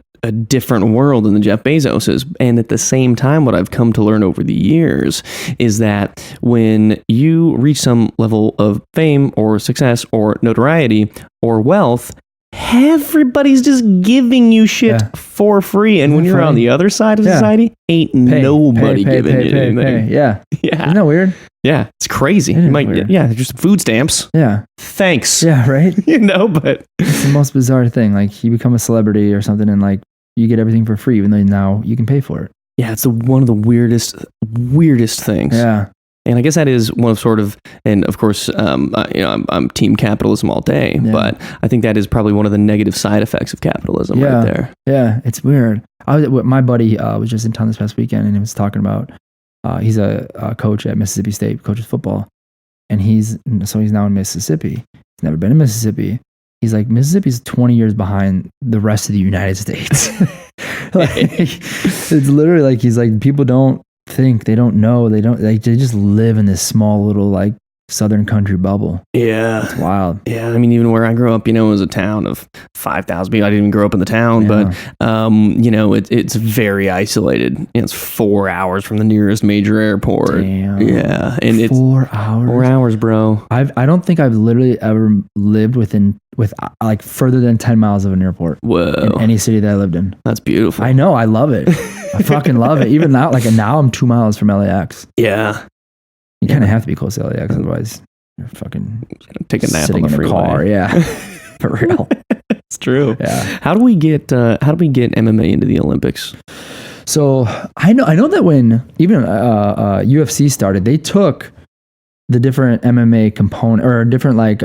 Speaker 2: different world than the Jeff Bezos is. And at the same time, what I've come to learn over the years is that when you reach some level of fame or success or notoriety or wealth, everybody's just giving you shit for free. And when you're on the other side of society, ain't nobody giving you anything.
Speaker 3: Yeah. Isn't that weird?
Speaker 2: Yeah, it's crazy. You might just food stamps.
Speaker 3: Yeah.
Speaker 2: Thanks.
Speaker 3: Yeah, right?
Speaker 2: But
Speaker 3: it's the most bizarre thing. Like, you become a celebrity or something and like you get everything for free, even though now you can pay for it.
Speaker 2: Yeah, it's one of the weirdest things.
Speaker 3: Yeah.
Speaker 2: And I guess that is one of sort of, and of course, I'm team capitalism all day, but I think that is probably one of the negative side effects of capitalism right there.
Speaker 3: Yeah, it's weird. My buddy was just in town this past weekend, and he was talking about, he's a coach at Mississippi State, coaches football, and he's now in Mississippi. He's never been in Mississippi. He's like, Mississippi's 20 years behind the rest of the United States. It's literally like, he's like, people don't think, they don't know, they just live in this small little like southern country bubble.
Speaker 2: Yeah.
Speaker 3: It's wild.
Speaker 2: Yeah. I mean, even where I grew up, it was a town of 5,000 people. I didn't even grow up in the town, but, it's very isolated. It's 4 hours from the nearest major airport.
Speaker 3: Damn.
Speaker 2: Yeah. And it's
Speaker 3: 4 hours.
Speaker 2: 4 hours, bro.
Speaker 3: I don't think I've literally ever lived with like further than 10 miles of an airport.
Speaker 2: Whoa.
Speaker 3: In any city that I lived in.
Speaker 2: That's beautiful.
Speaker 3: I know. I love it. I fucking love it. Even now, now I'm 2 miles from LAX.
Speaker 2: Yeah.
Speaker 3: You kind of have to be close to LAX, otherwise you're fucking
Speaker 2: take a nap
Speaker 3: sitting
Speaker 2: on the
Speaker 3: in
Speaker 2: freeway.
Speaker 3: a car. Yeah, for real.
Speaker 2: It's true.
Speaker 3: Yeah.
Speaker 2: How do we get MMA into the Olympics?
Speaker 3: So I know that when even UFC started, they took the different MMA component or different like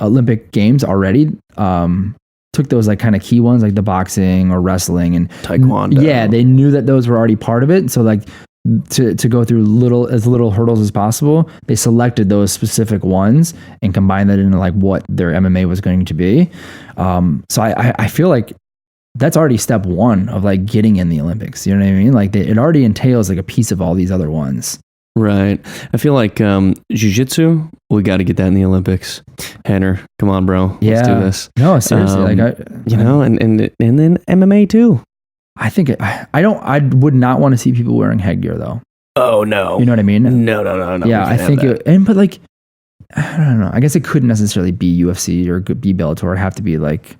Speaker 3: Olympic games already. Took those like kind of key ones like the boxing or wrestling and
Speaker 2: Taekwondo.
Speaker 3: Yeah, they knew that those were already part of it. So like to go through little hurdles as possible, they selected those specific ones and combined that into like what their MMA was going to be. So I feel like that's already step one of like getting in the Olympics. You know what I mean? Like it already entails like a piece of all these other ones.
Speaker 2: Right. I feel like jiu-jitsu, we got to get that in the Olympics. Henner, come on, bro.
Speaker 3: Yeah.
Speaker 2: Let's do this.
Speaker 3: No, seriously.
Speaker 2: And then MMA too.
Speaker 3: I think I would not want to see people wearing headgear though.
Speaker 2: Oh no.
Speaker 3: You know what I mean?
Speaker 2: No.
Speaker 3: Yeah, I think but like, I don't know. I guess it couldn't necessarily be UFC or be Bellator. It'd have to be like,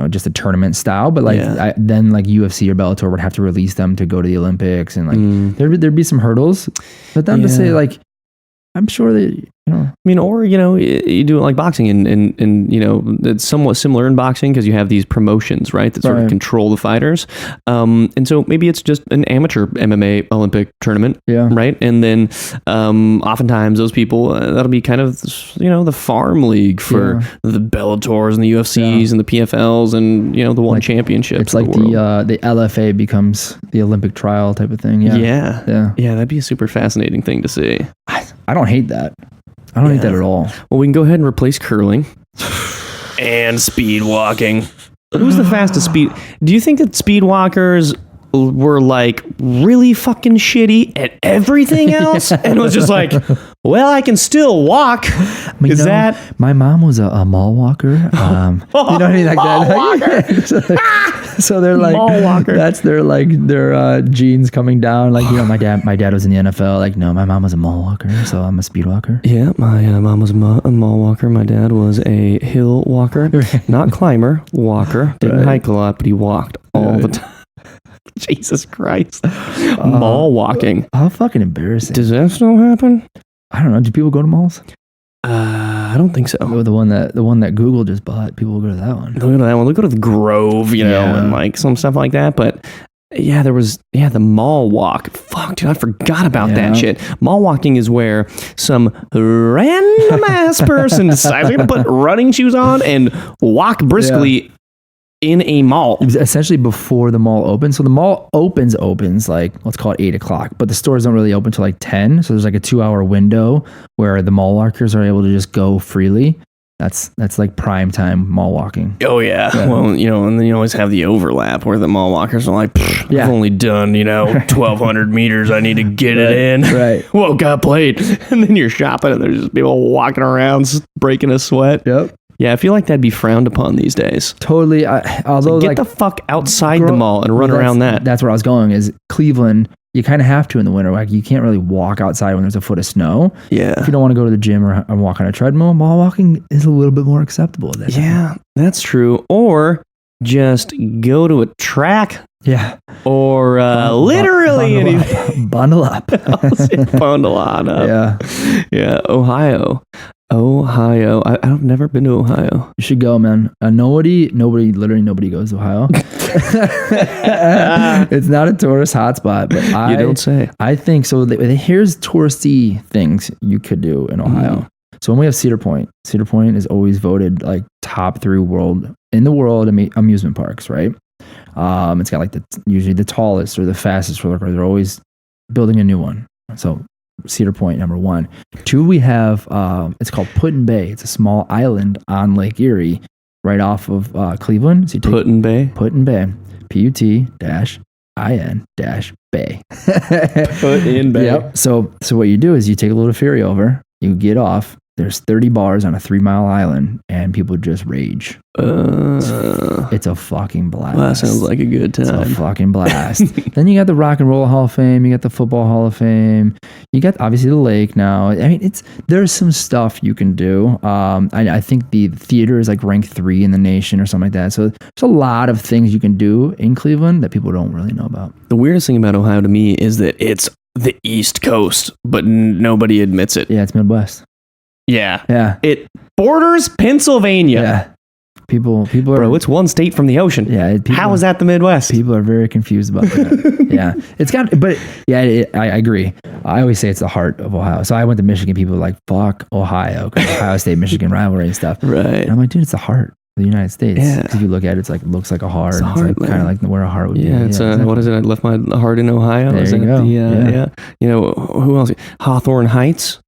Speaker 3: just a tournament style, but like then like UFC or Bellator would have to release them to go to the Olympics and like there'd be some hurdles, but then to say like, I'm sure that,
Speaker 2: I mean, or, you do it like boxing and it's somewhat similar in boxing because you have these promotions, right? That sort of control the fighters. And so maybe it's just an amateur MMA Olympic tournament, right? And then oftentimes those people, that'll be kind of, the farm league for the Bellators and the UFCs and the PFLs and, the one championships.
Speaker 3: It's like the LFA becomes the Olympic trial type of thing.
Speaker 2: Yeah, that'd be a super fascinating thing to see.
Speaker 3: I don't hate that. I don't hate that at all.
Speaker 2: Well, we can go ahead and replace curling and speed walking. Who's the fastest speed? Do you think that speed walkers were like really fucking shitty at everything else and was just like, well, I can still walk?
Speaker 3: My mom was a mall walker. You know what I mean? Like that. So they're like mall walker. That's their genes coming down. Like, my dad was in the NFL. Like, no, my mom was a mall walker, so I'm a speed walker.
Speaker 2: Yeah, my mom was a mall walker. My dad was a hill walker, not climber, walker. Didn't hike a lot, but he walked all the time. Jesus Christ. Mall walking.
Speaker 3: How fucking embarrassing.
Speaker 2: Does that still happen?
Speaker 3: I don't know. Do people go to malls?
Speaker 2: I don't think so.
Speaker 3: Oh, the one that Google just bought. People will go to that one.
Speaker 2: They'll go to that one. They'll go to the Grove, and like some stuff like that. But yeah, there was the mall walk. Fuck, dude, I forgot about that shit. Mall walking is where some random ass person decides they're gonna put running shoes on and walk briskly in a mall.
Speaker 3: Essentially before the mall opens. So the mall opens like, let's call it 8:00, but the stores don't really open till like 10. So there's like a 2-hour window where the mall walkers are able to just go freely. That's like prime time mall walking.
Speaker 2: Oh yeah. Well, and then you always have the overlap where the mall walkers are like, I've only done, 1,200 meters. I need to get it in.
Speaker 3: Right.
Speaker 2: Woke up late. And then you're shopping and there's just people walking around breaking a sweat.
Speaker 3: Yep.
Speaker 2: Yeah, I feel like that'd be frowned upon these days.
Speaker 3: Totally. Although
Speaker 2: get the fuck outside the mall and run around that.
Speaker 3: That's where I was going. Is Cleveland? You kind of have to in the winter. Like you can't really walk outside when there's a foot of snow. Yeah. If you don't want to go to the gym or walk on a treadmill, mall walking is a little bit more acceptable.
Speaker 2: Yeah, that's true. Or just go to a track.
Speaker 3: Yeah.
Speaker 2: Or literally anything.
Speaker 3: Bundle up.
Speaker 2: Bundle on up.
Speaker 3: Yeah.
Speaker 2: Yeah. Ohio. I've never been to Ohio.
Speaker 3: You should go, man. Nobody goes to Ohio. It's not a tourist hotspot, but
Speaker 2: you don't say.
Speaker 3: I think so. Here's touristy things you could do in Ohio. So when we have Cedar Point is always voted like top 3 in the world amusement parks, right? It's got like usually the tallest or the fastest roller coaster. They're always building a new one. So Cedar Point, number 1. 2, we have, it's called Put-in Bay. It's a small island on Lake Erie, right off of Cleveland. So you take
Speaker 2: Put-in Bay?
Speaker 3: Put-in Bay. Put-in-Bay.
Speaker 2: Put-in Bay.
Speaker 3: Yep. So what you do is you take a little ferry over, you get off, there's 30 bars on a 3-mile island, and people just rage. It's a fucking blast.
Speaker 2: Well, that sounds like a good time.
Speaker 3: It's a fucking blast. Then you got the Rock and Roll Hall of Fame. You got the Football Hall of Fame. You got obviously the lake now. I mean, there's some stuff you can do. I think the theater is like ranked 3 in the nation or something like that. So there's a lot of things you can do in Cleveland that people don't really know about.
Speaker 2: The weirdest thing about Ohio to me is that it's the East Coast, but nobody admits it.
Speaker 3: Yeah, it's Midwest.
Speaker 2: Yeah.
Speaker 3: Yeah.
Speaker 2: It borders Pennsylvania.
Speaker 3: Yeah. People are.
Speaker 2: Bro, it's one state from the ocean.
Speaker 3: Yeah.
Speaker 2: How is that the Midwest?
Speaker 3: People are very confused about that. Yeah. It's got, but yeah, I agree. I always say it's the heart of Ohio. So I went to Michigan. People were like, fuck Ohio, 'cause Ohio State, Michigan rivalry and stuff.
Speaker 2: Right.
Speaker 3: And I'm like, dude, it's the heart of the United States.
Speaker 2: Yeah.
Speaker 3: If you look at it, it looks like a heart.
Speaker 2: It's a
Speaker 3: It's
Speaker 2: heart,
Speaker 3: like kind of like where a heart would be.
Speaker 2: Yeah, it's
Speaker 3: exactly.
Speaker 2: what is it? I left my heart in Ohio.
Speaker 3: There
Speaker 2: Is
Speaker 3: you
Speaker 2: that
Speaker 3: go.
Speaker 2: yeah. You know, who else? Hawthorne Heights.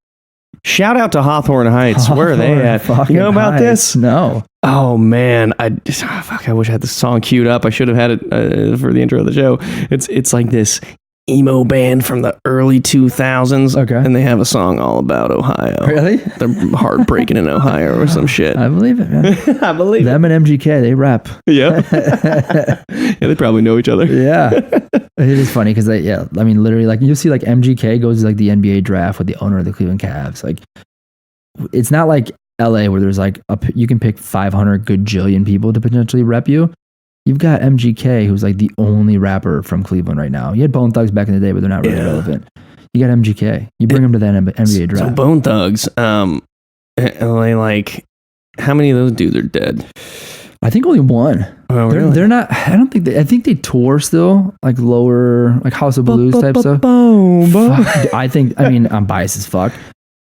Speaker 2: Shout out to Hawthorne Heights. Where are they at? You know about this?
Speaker 3: No.
Speaker 2: Oh man, I wish I had this song queued up. I should have had it for the intro of the show. It's like this emo band from the early 2000s.
Speaker 3: Okay.
Speaker 2: And they have a song all about Ohio.
Speaker 3: Really?
Speaker 2: They're heartbreaking in Ohio or some shit.
Speaker 3: I believe it, man.
Speaker 2: I believe
Speaker 3: Them and MGK, they rap.
Speaker 2: Yeah. Yeah, they probably know each other.
Speaker 3: Yeah. It is funny because I mean, literally, like you'll see like MGK goes to like the NBA draft with the owner of the Cleveland Cavs. Like, it's not like LA where there's like you can pick 500 gajillion people to potentially rep you. You've got MGK, who's like the only rapper from Cleveland right now. You had Bone Thugs back in the day, but they're not really relevant. You got MGK. You bring him to that NBA draft.
Speaker 2: So Bone Thugs, LA, like, how many of those dudes are dead?
Speaker 3: I think only one.
Speaker 2: Oh, really?
Speaker 3: They're not. I don't think. I think they tour still, like lower, like House of Blues type stuff. Fuck, I think. I mean, I'm biased as fuck.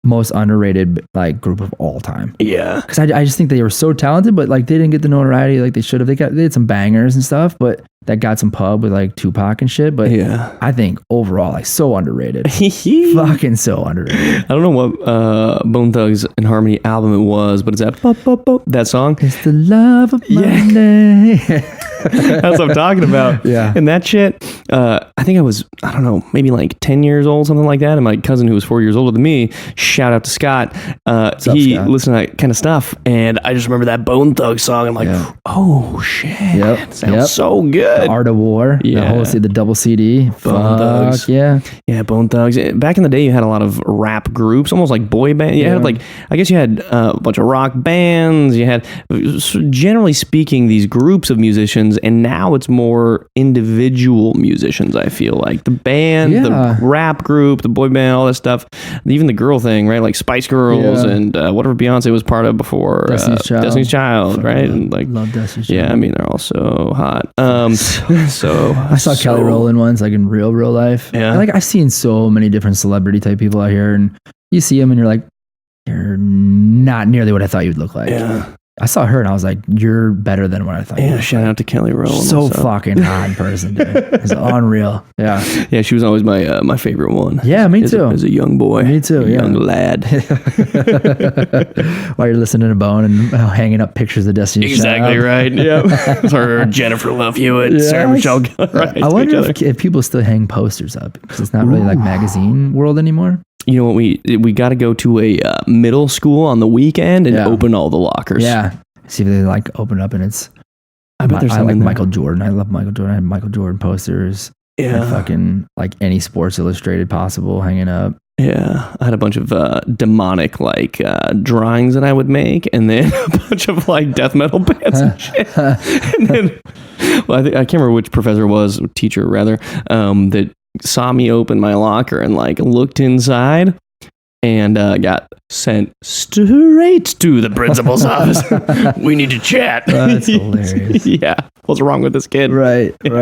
Speaker 3: Most underrated like group of all time.
Speaker 2: Yeah,
Speaker 3: because I just think they were so talented, but like they didn't get the notoriety like they should have. They had some bangers and stuff, but that got some pub with like Tupac and shit. But
Speaker 2: yeah,
Speaker 3: I think overall like so underrated. Fucking so underrated.
Speaker 2: I don't know what Bone Thugs and Harmony album it was, but it's that song.
Speaker 3: It's the love of Monday.
Speaker 2: That's what I'm talking about.
Speaker 3: Yeah.
Speaker 2: And that shit, I think I don't know, maybe like 10 years old, something like that. And my cousin, who was 4 years older than me, shout out to Scott. He
Speaker 3: Scott?
Speaker 2: listened to that kind of stuff. And I just remember that Bone Thug song. I'm like, oh shit.
Speaker 3: Yep.
Speaker 2: Sounds so good.
Speaker 3: The Art of War.
Speaker 2: Yeah.
Speaker 3: The double CD.
Speaker 2: Bone Thugs.
Speaker 3: Yeah.
Speaker 2: Yeah, Bone Thugs. Back in the day, you had a lot of rap groups, almost like boy band. You had like, I guess you had a bunch of rock bands. You had, generally speaking, these groups of musicians. And now it's more individual musicians, I feel like. The band, the rap group, the boy band, all that stuff. Even the girl thing, right? Like Spice Girls and whatever Beyonce was part of before. Destiny's Child, right? And like,
Speaker 3: love Destiny's Child.
Speaker 2: Yeah, I mean, they're all so hot. So
Speaker 3: I saw Kelly Rowland once, like in real life.
Speaker 2: Yeah.
Speaker 3: And, like I've seen so many different celebrity type people out here, and you see them, and you're like, you're not nearly what I thought you'd look like.
Speaker 2: Yeah.
Speaker 3: I saw her, and I was like, you're better than what I thought.
Speaker 2: Yeah, shout out to Kelly Rowland.
Speaker 3: So fucking hot in person, dude. It's unreal. Yeah.
Speaker 2: Yeah, she was always my favorite one.
Speaker 3: Yeah, me too.
Speaker 2: As a young boy.
Speaker 3: Me too, yeah.
Speaker 2: Young lad.
Speaker 3: While you're listening to Bone and hanging up pictures of Destiny's
Speaker 2: Exactly
Speaker 3: Child.
Speaker 2: right. Yeah. Or Jennifer Love Hewitt, Sarah Michelle Gellar. Right,
Speaker 3: I wonder if people still hang posters up, because it's not really like magazine world anymore.
Speaker 2: You know what? We got to go to a middle school on the weekend and open all the lockers.
Speaker 3: Yeah. See if they like open up and it's.
Speaker 2: I bet there's
Speaker 3: I
Speaker 2: something
Speaker 3: like
Speaker 2: there.
Speaker 3: Michael Jordan. I love Michael Jordan. I had Michael Jordan posters.
Speaker 2: Yeah.
Speaker 3: And fucking like any Sports Illustrated possible hanging up.
Speaker 2: Yeah, I had a bunch of demonic like drawings that I would make, and then a bunch of like death metal bands and shit. And then, well, I can't remember which professor it was, teacher rather, that saw me open my locker and like looked inside, and got sent straight to the principal's office. We need to chat.
Speaker 3: That's hilarious.
Speaker 2: Yeah, what's wrong with this kid?
Speaker 3: Right. And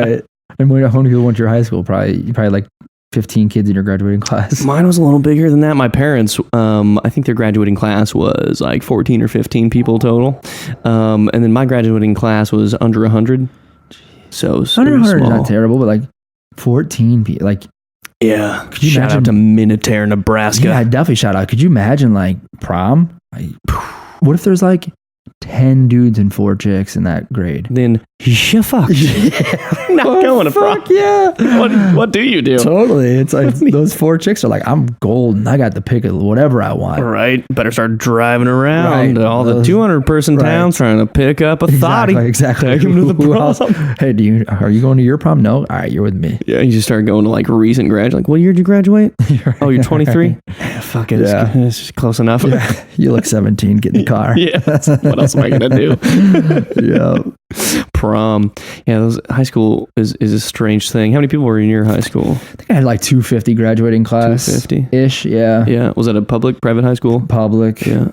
Speaker 3: how many people went to your high school? You probably like 15 kids in your graduating class.
Speaker 2: Mine was a little bigger than that. My parents, I think their graduating class was like 14 or 15 people total. And then my graduating class was under 100. So
Speaker 3: Under 100 is
Speaker 2: small.
Speaker 3: not terrible, but like 14 people. Like,
Speaker 2: Yeah.
Speaker 3: Could you
Speaker 2: Shout
Speaker 3: imagine-
Speaker 2: out to Minutair, Nebraska.
Speaker 3: yeah, definitely shout out. Could you imagine like prom? Like, what if there's like 10 dudes and 4 chicks in that grade?
Speaker 2: Then you fuck. Not going to prom.
Speaker 3: Yeah.
Speaker 2: What do you do?
Speaker 3: Totally. It's like those 4 chicks are like, I'm golden. I got the pick of whatever I want.
Speaker 2: Right. Better start driving around
Speaker 3: Right.
Speaker 2: to all the
Speaker 3: Those-
Speaker 2: 200-person towns trying to pick up a thottie.
Speaker 3: Exactly.
Speaker 2: Take him to the
Speaker 3: Who else?
Speaker 2: prom.
Speaker 3: Hey, are you going to your prom? No? All right, you're with me.
Speaker 2: Yeah, you just start going to like recent graduate. Like, what year did you graduate? Oh, you're 23? Fuck it.
Speaker 3: Yeah.
Speaker 2: It's just close enough.
Speaker 3: You look 17, get in the car.
Speaker 2: Yeah. What else am I going to do?
Speaker 3: Yeah.
Speaker 2: prom. Yeah, high school is a strange thing. How many people were in your high school?
Speaker 3: I think I had like 250 graduating class.
Speaker 2: 250
Speaker 3: ish. Yeah.
Speaker 2: Yeah. Was that a public, private high school?
Speaker 3: Public.
Speaker 2: Yeah.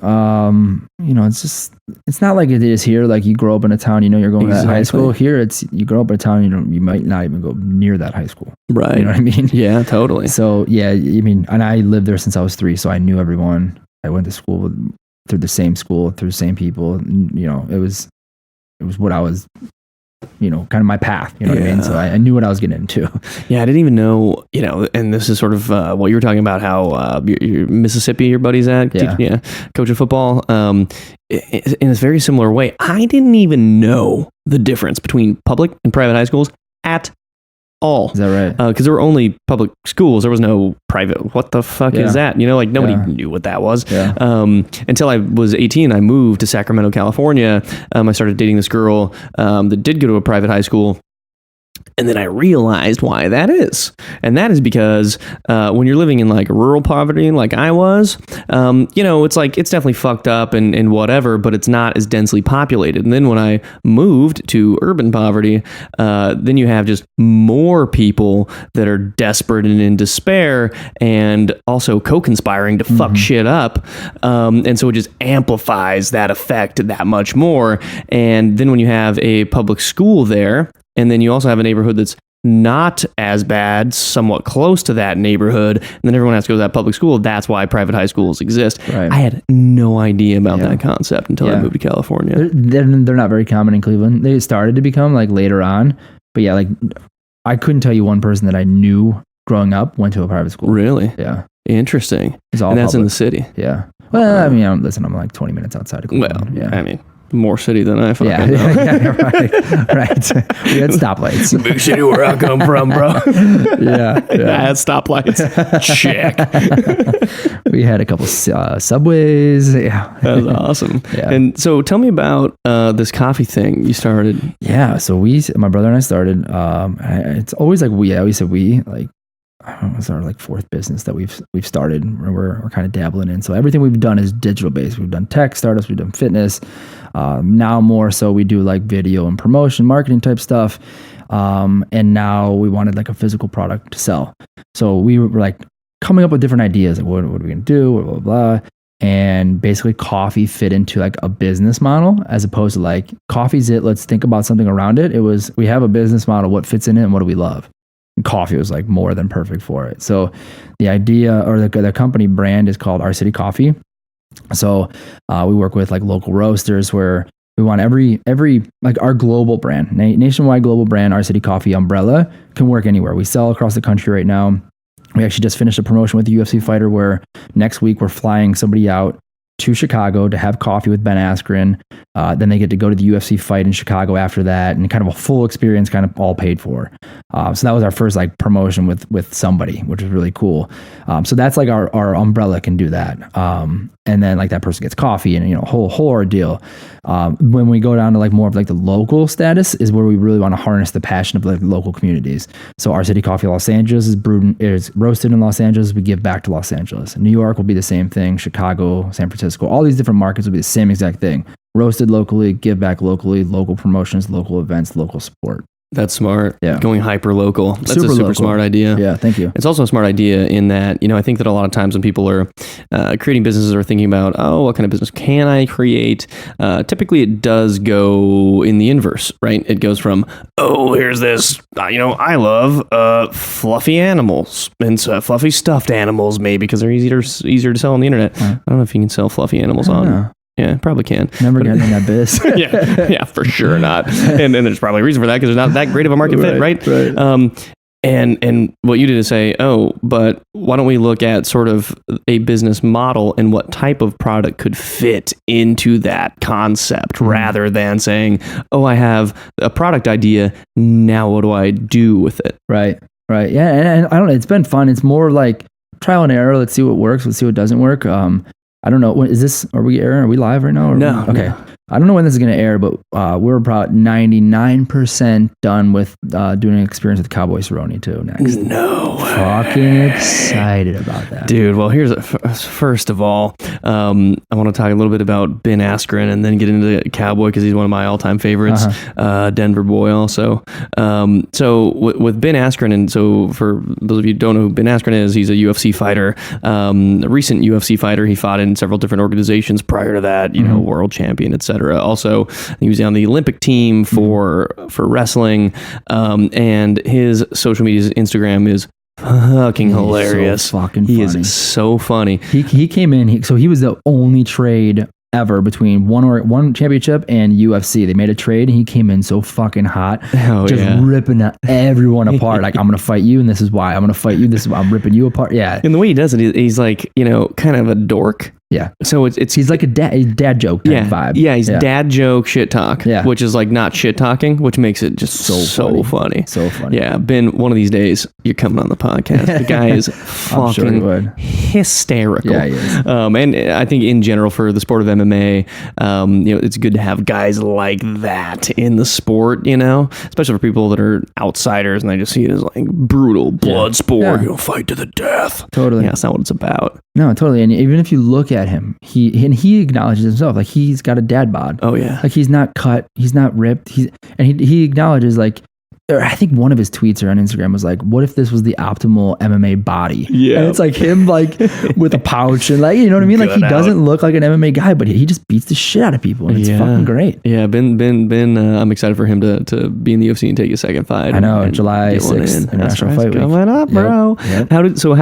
Speaker 3: It's not like it is here. Like you grow up in a town, you're going to that high
Speaker 2: Exactly.
Speaker 3: school. Here, you grow up in a town, you might not even go near that high school.
Speaker 2: Right.
Speaker 3: You know what I mean?
Speaker 2: Yeah, totally.
Speaker 3: So yeah, and I lived there since I was 3, so I knew everyone. I went to school through the same school, through the same people. It was what I was, kind of my path. You know what I mean? So I knew what I was getting into.
Speaker 2: Yeah, I didn't even know, and this is sort of what you were talking about, how your Mississippi, your buddy's at, coaching football. In a very similar way, I didn't even know the difference between public and private high schools at all.
Speaker 3: Is that right?
Speaker 2: Because there were only public schools. There was no private. What the fuck is that? Nobody knew what that was.
Speaker 3: Yeah.
Speaker 2: Until I was 18, I moved to Sacramento, California. I started dating this girl that did go to a private high school. And then I realized why that is. And that is because when you're living in like rural poverty like I was, it's like it's definitely fucked up and whatever, but it's not as densely populated. And then when I moved to urban poverty, then you have just more people that are desperate and in despair and also co-conspiring to fuck shit up. And so it just amplifies that effect that much more. And then when you have a public school there, and then you also have a neighborhood that's not as bad, somewhat close to that neighborhood, and then everyone has to go to that public school. That's why private high schools exist.
Speaker 3: Right.
Speaker 2: I had no idea about that concept until I moved to California.
Speaker 3: They're not very common in Cleveland. They started to become like later on, but yeah, like I couldn't tell you one person that I knew growing up went to a private school.
Speaker 2: Really?
Speaker 3: Yeah.
Speaker 2: Interesting.
Speaker 3: It's all
Speaker 2: and that's
Speaker 3: public.
Speaker 2: in the city.
Speaker 3: Yeah. Well, I mean, listen, I'm like 20 minutes outside of Cleveland.
Speaker 2: Well, I mean, more city than I fucking know.
Speaker 3: Right. We had stoplights.
Speaker 2: Big city where I come from, bro.
Speaker 3: Yeah.
Speaker 2: I had stoplights. Check.
Speaker 3: We had a couple subways. Yeah.
Speaker 2: That was awesome.
Speaker 3: Yeah.
Speaker 2: And so tell me about this coffee thing you started.
Speaker 3: Yeah. So my brother and I started, it's always like I always said like, I don't know, it's our like 4th business that we've started. We're kind of dabbling in. So everything we've done is digital based. We've done tech startups, we've done fitness. Now more so we do like video and promotion, marketing type stuff. And now we wanted like a physical product to sell. So we were like coming up with different ideas. Like what are we going to do? Blah, blah, blah. And basically coffee fit into like a business model as opposed to like coffee's it. Let's think about something around it. It was, we have a business model. What fits in it and what do we love? Coffee was like more than perfect for it. So the idea or the company brand is called Our City Coffee. So we work with like local roasters where we want every like our global brand, nationwide global brand, Our City Coffee umbrella can work anywhere. We sell across the country right now. We actually just finished a promotion with a UFC fighter where next week we're flying somebody out to Chicago to have coffee with Ben Askren. Then they get to go to the UFC fight in Chicago after that, and kind of a full experience, kind of all paid for. So that was our first like promotion with somebody, which was really cool. So that's like our umbrella can do that. And then like that person gets coffee and whole ordeal. When we go down to like more of like the local status is where we really want to harness the passion of like local communities. So Our City Coffee Los Angeles is roasted in Los Angeles. We give back to Los Angeles. New York will be the same thing. Chicago, San Francisco, all these different markets will be the same exact thing. Roasted locally, give back locally, local promotions, local events, local support.
Speaker 2: That's smart.
Speaker 3: Yeah.
Speaker 2: Going hyper local. That's
Speaker 3: Super
Speaker 2: a super
Speaker 3: local.
Speaker 2: smart idea.
Speaker 3: Yeah, thank you.
Speaker 2: It's also a smart idea in that, I think that a lot of times when people are creating businesses or thinking about, what kind of business can I create? Typically it does go in the inverse, right? It goes from, here's this, I love fluffy animals and fluffy stuffed animals maybe because they're easier to sell on the internet. I don't know if you can sell fluffy animals on. Yeah, probably can.
Speaker 3: Never getting in that biz.
Speaker 2: yeah, for sure not. And there's probably a reason for that because there's not that great of a market fit, right? And what you did is say, but why don't we look at sort of a business model and what type of product could fit into that concept rather than saying, I have a product idea. Now what do I do with it?
Speaker 3: Right. Yeah. And I don't know. It's been fun. It's more like trial and error. Let's see what works. Let's see what doesn't work. I don't know. Are we live right now?
Speaker 2: No.
Speaker 3: Okay.
Speaker 2: No.
Speaker 3: I don't know when this is going to air, but we're about 99% done with doing an experience with Cowboy Cerrone too next.
Speaker 2: No way.
Speaker 3: Fucking excited about that.
Speaker 2: Dude, well, first of all, I want to talk a little bit about Ben Askren and then get into Cowboy because he's one of my all-time favorites. Denver boy also. So with Ben Askren, and so for those of you who don't know who Ben Askren is, he's a UFC fighter, a recent UFC fighter. He fought in several different organizations prior to that, you know, world champion, etc. Also, he was on the Olympic team for wrestling, and his social media, Instagram is fucking hilarious.
Speaker 3: So fucking
Speaker 2: he
Speaker 3: funny.
Speaker 2: is so funny.
Speaker 3: He came in, so he was the only trade ever between one championship and UFC. They made a trade and he came in so fucking hot, ripping everyone apart. Like, I'm gonna fight you and this is why. I'm gonna fight you, this is why. I'm ripping you apart. Yeah.
Speaker 2: And the way he does it, he's like, you know, kind of a dork.
Speaker 3: Yeah.
Speaker 2: So it's
Speaker 3: he's like a dad joke type vibe.
Speaker 2: Yeah, he's dad joke shit talk.
Speaker 3: Yeah.
Speaker 2: Which is like not shit talking, which makes it just so funny.
Speaker 3: So funny.
Speaker 2: Yeah, Ben, one of these days you're coming on the podcast. The guy is fucking hysterical.
Speaker 3: Yeah, he is.
Speaker 2: And I think in general for the sport of MMA, you know, it's good to have guys like that in the sport, you know, especially for people that are outsiders and they just see it as like brutal blood sport, you know, fight to the death.
Speaker 3: Totally.
Speaker 2: Yeah, that's not what it's about.
Speaker 3: No, totally. And even if you look at him, he acknowledges himself, like he's got a dad bod.
Speaker 2: Oh yeah.
Speaker 3: Like he's not cut, he's not ripped. He acknowledges, like, or I think one of his tweets or on Instagram was like, what if this was the optimal MMA body?
Speaker 2: Yeah.
Speaker 3: And it's like him, like with a pouch and like, you know what I mean? Like he doesn't look like an MMA guy, but he just beats the shit out of people. And it's fucking great.
Speaker 2: Yeah. Ben, I'm excited for him to be in the UFC and take his second fight.
Speaker 3: I know.
Speaker 2: And
Speaker 3: July 6th, International Fight Week.
Speaker 2: Coming up, bro.
Speaker 3: Yep.
Speaker 2: How did so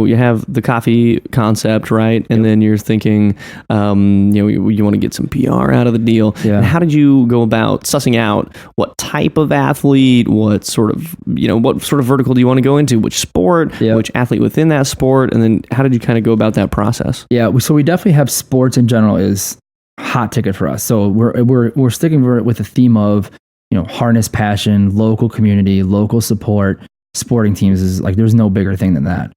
Speaker 2: you have the coffee concept, right? And then you're thinking, you know, you want to get some PR out of the deal.
Speaker 3: Yeah.
Speaker 2: And how did you go about sussing out what type of athlete, what sort of vertical do you want to go into, which sport, which athlete within that sport, and then how did you kind of go about that process?
Speaker 3: Yeah, so we definitely have sports in general is hot ticket for us. So we're sticking with the theme of, you know, harness passion, local community, local support. Sporting teams is like, there's no bigger thing than that.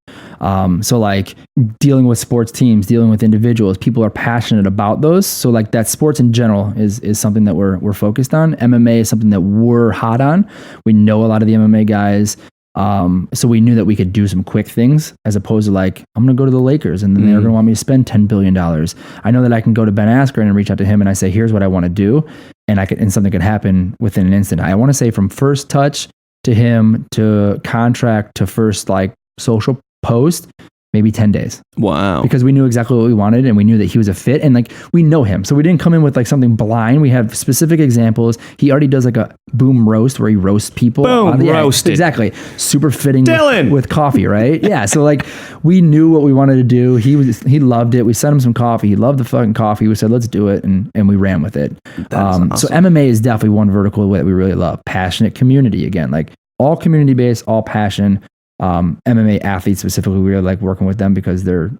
Speaker 3: So like dealing with sports teams, dealing with individuals, people are passionate about those. So like that sports in general is something that we're focused on. MMA is something that we're hot on. We know a lot of the MMA guys. So we knew that we could do some quick things as opposed to like, I'm going to go to the Lakers and then they're going to want me to spend $10 billion. I know that I can go to Ben Askren and reach out to him and I say, here's what I want to do. And something could happen within an instant. I want to say from first touch to him to contract to first like social post, maybe 10 days.
Speaker 2: Wow.
Speaker 3: Because we knew exactly what we wanted and we knew that he was a fit and like we know him. So we didn't come in with like something blind. We have specific examples. He already does like a boom roast where he roasts people.
Speaker 2: Boom, roasted.
Speaker 3: Exactly. Super fitting
Speaker 2: Dylan.
Speaker 3: with coffee, right? Yeah. So like we knew what we wanted to do. He loved it. We sent him some coffee. He loved the fucking coffee. We said, let's do it. And we ran with it.
Speaker 2: Awesome.
Speaker 3: So MMA is definitely one vertical that we really love. Passionate community again, like all community based, all passion. MMA athletes specifically, we really like working with them because they're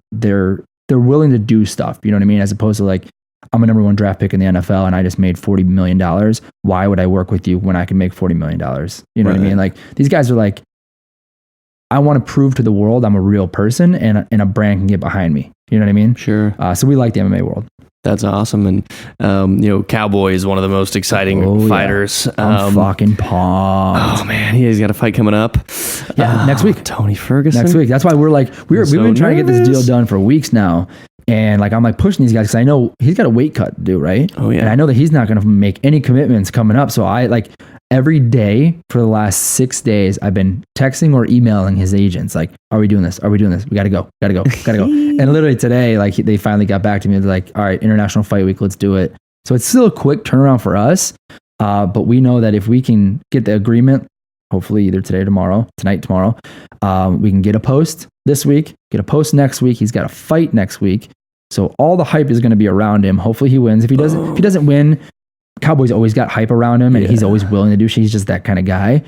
Speaker 3: willing to do stuff. You know what I mean? As opposed to like, I'm a number one draft pick in the NFL and I just made $40 million. Why would I work with you when I can make $40 million? You know what I mean? Like these guys are like, I want to prove to the world I'm a real person and a brand can get behind me. You know what I mean?
Speaker 2: Sure.
Speaker 3: So we like the MMA world.
Speaker 2: That's awesome. And, you know, Cowboy is one of the most exciting fighters.
Speaker 3: I'm fucking pumped.
Speaker 2: Oh, man. He's got a fight coming up.
Speaker 3: Yeah, next week.
Speaker 2: Tony Ferguson.
Speaker 3: Next week. That's why we're like, we've been trying to get this deal done for weeks now. And like, I'm like pushing these guys because I know he's got a weight cut to do, right?
Speaker 2: Oh, yeah.
Speaker 3: And I know that he's not going to make any commitments coming up. So I like every day for the last 6 days, I've been texting or emailing his agents. Like, are we doing this? Are we doing this? We got to go. And literally today, like they finally got back to me. They're like, all right, International Fight Week, let's do it. So it's still a quick turnaround for us. But we know that if we can get the agreement, hopefully either tonight, tomorrow, we can get a post this week, get a post next week. He's got a fight next week. So all the hype is going to be around him. Hopefully he wins. If he doesn't win, Cowboys always got hype around him and he's always willing to do shit. He's just that kind of guy.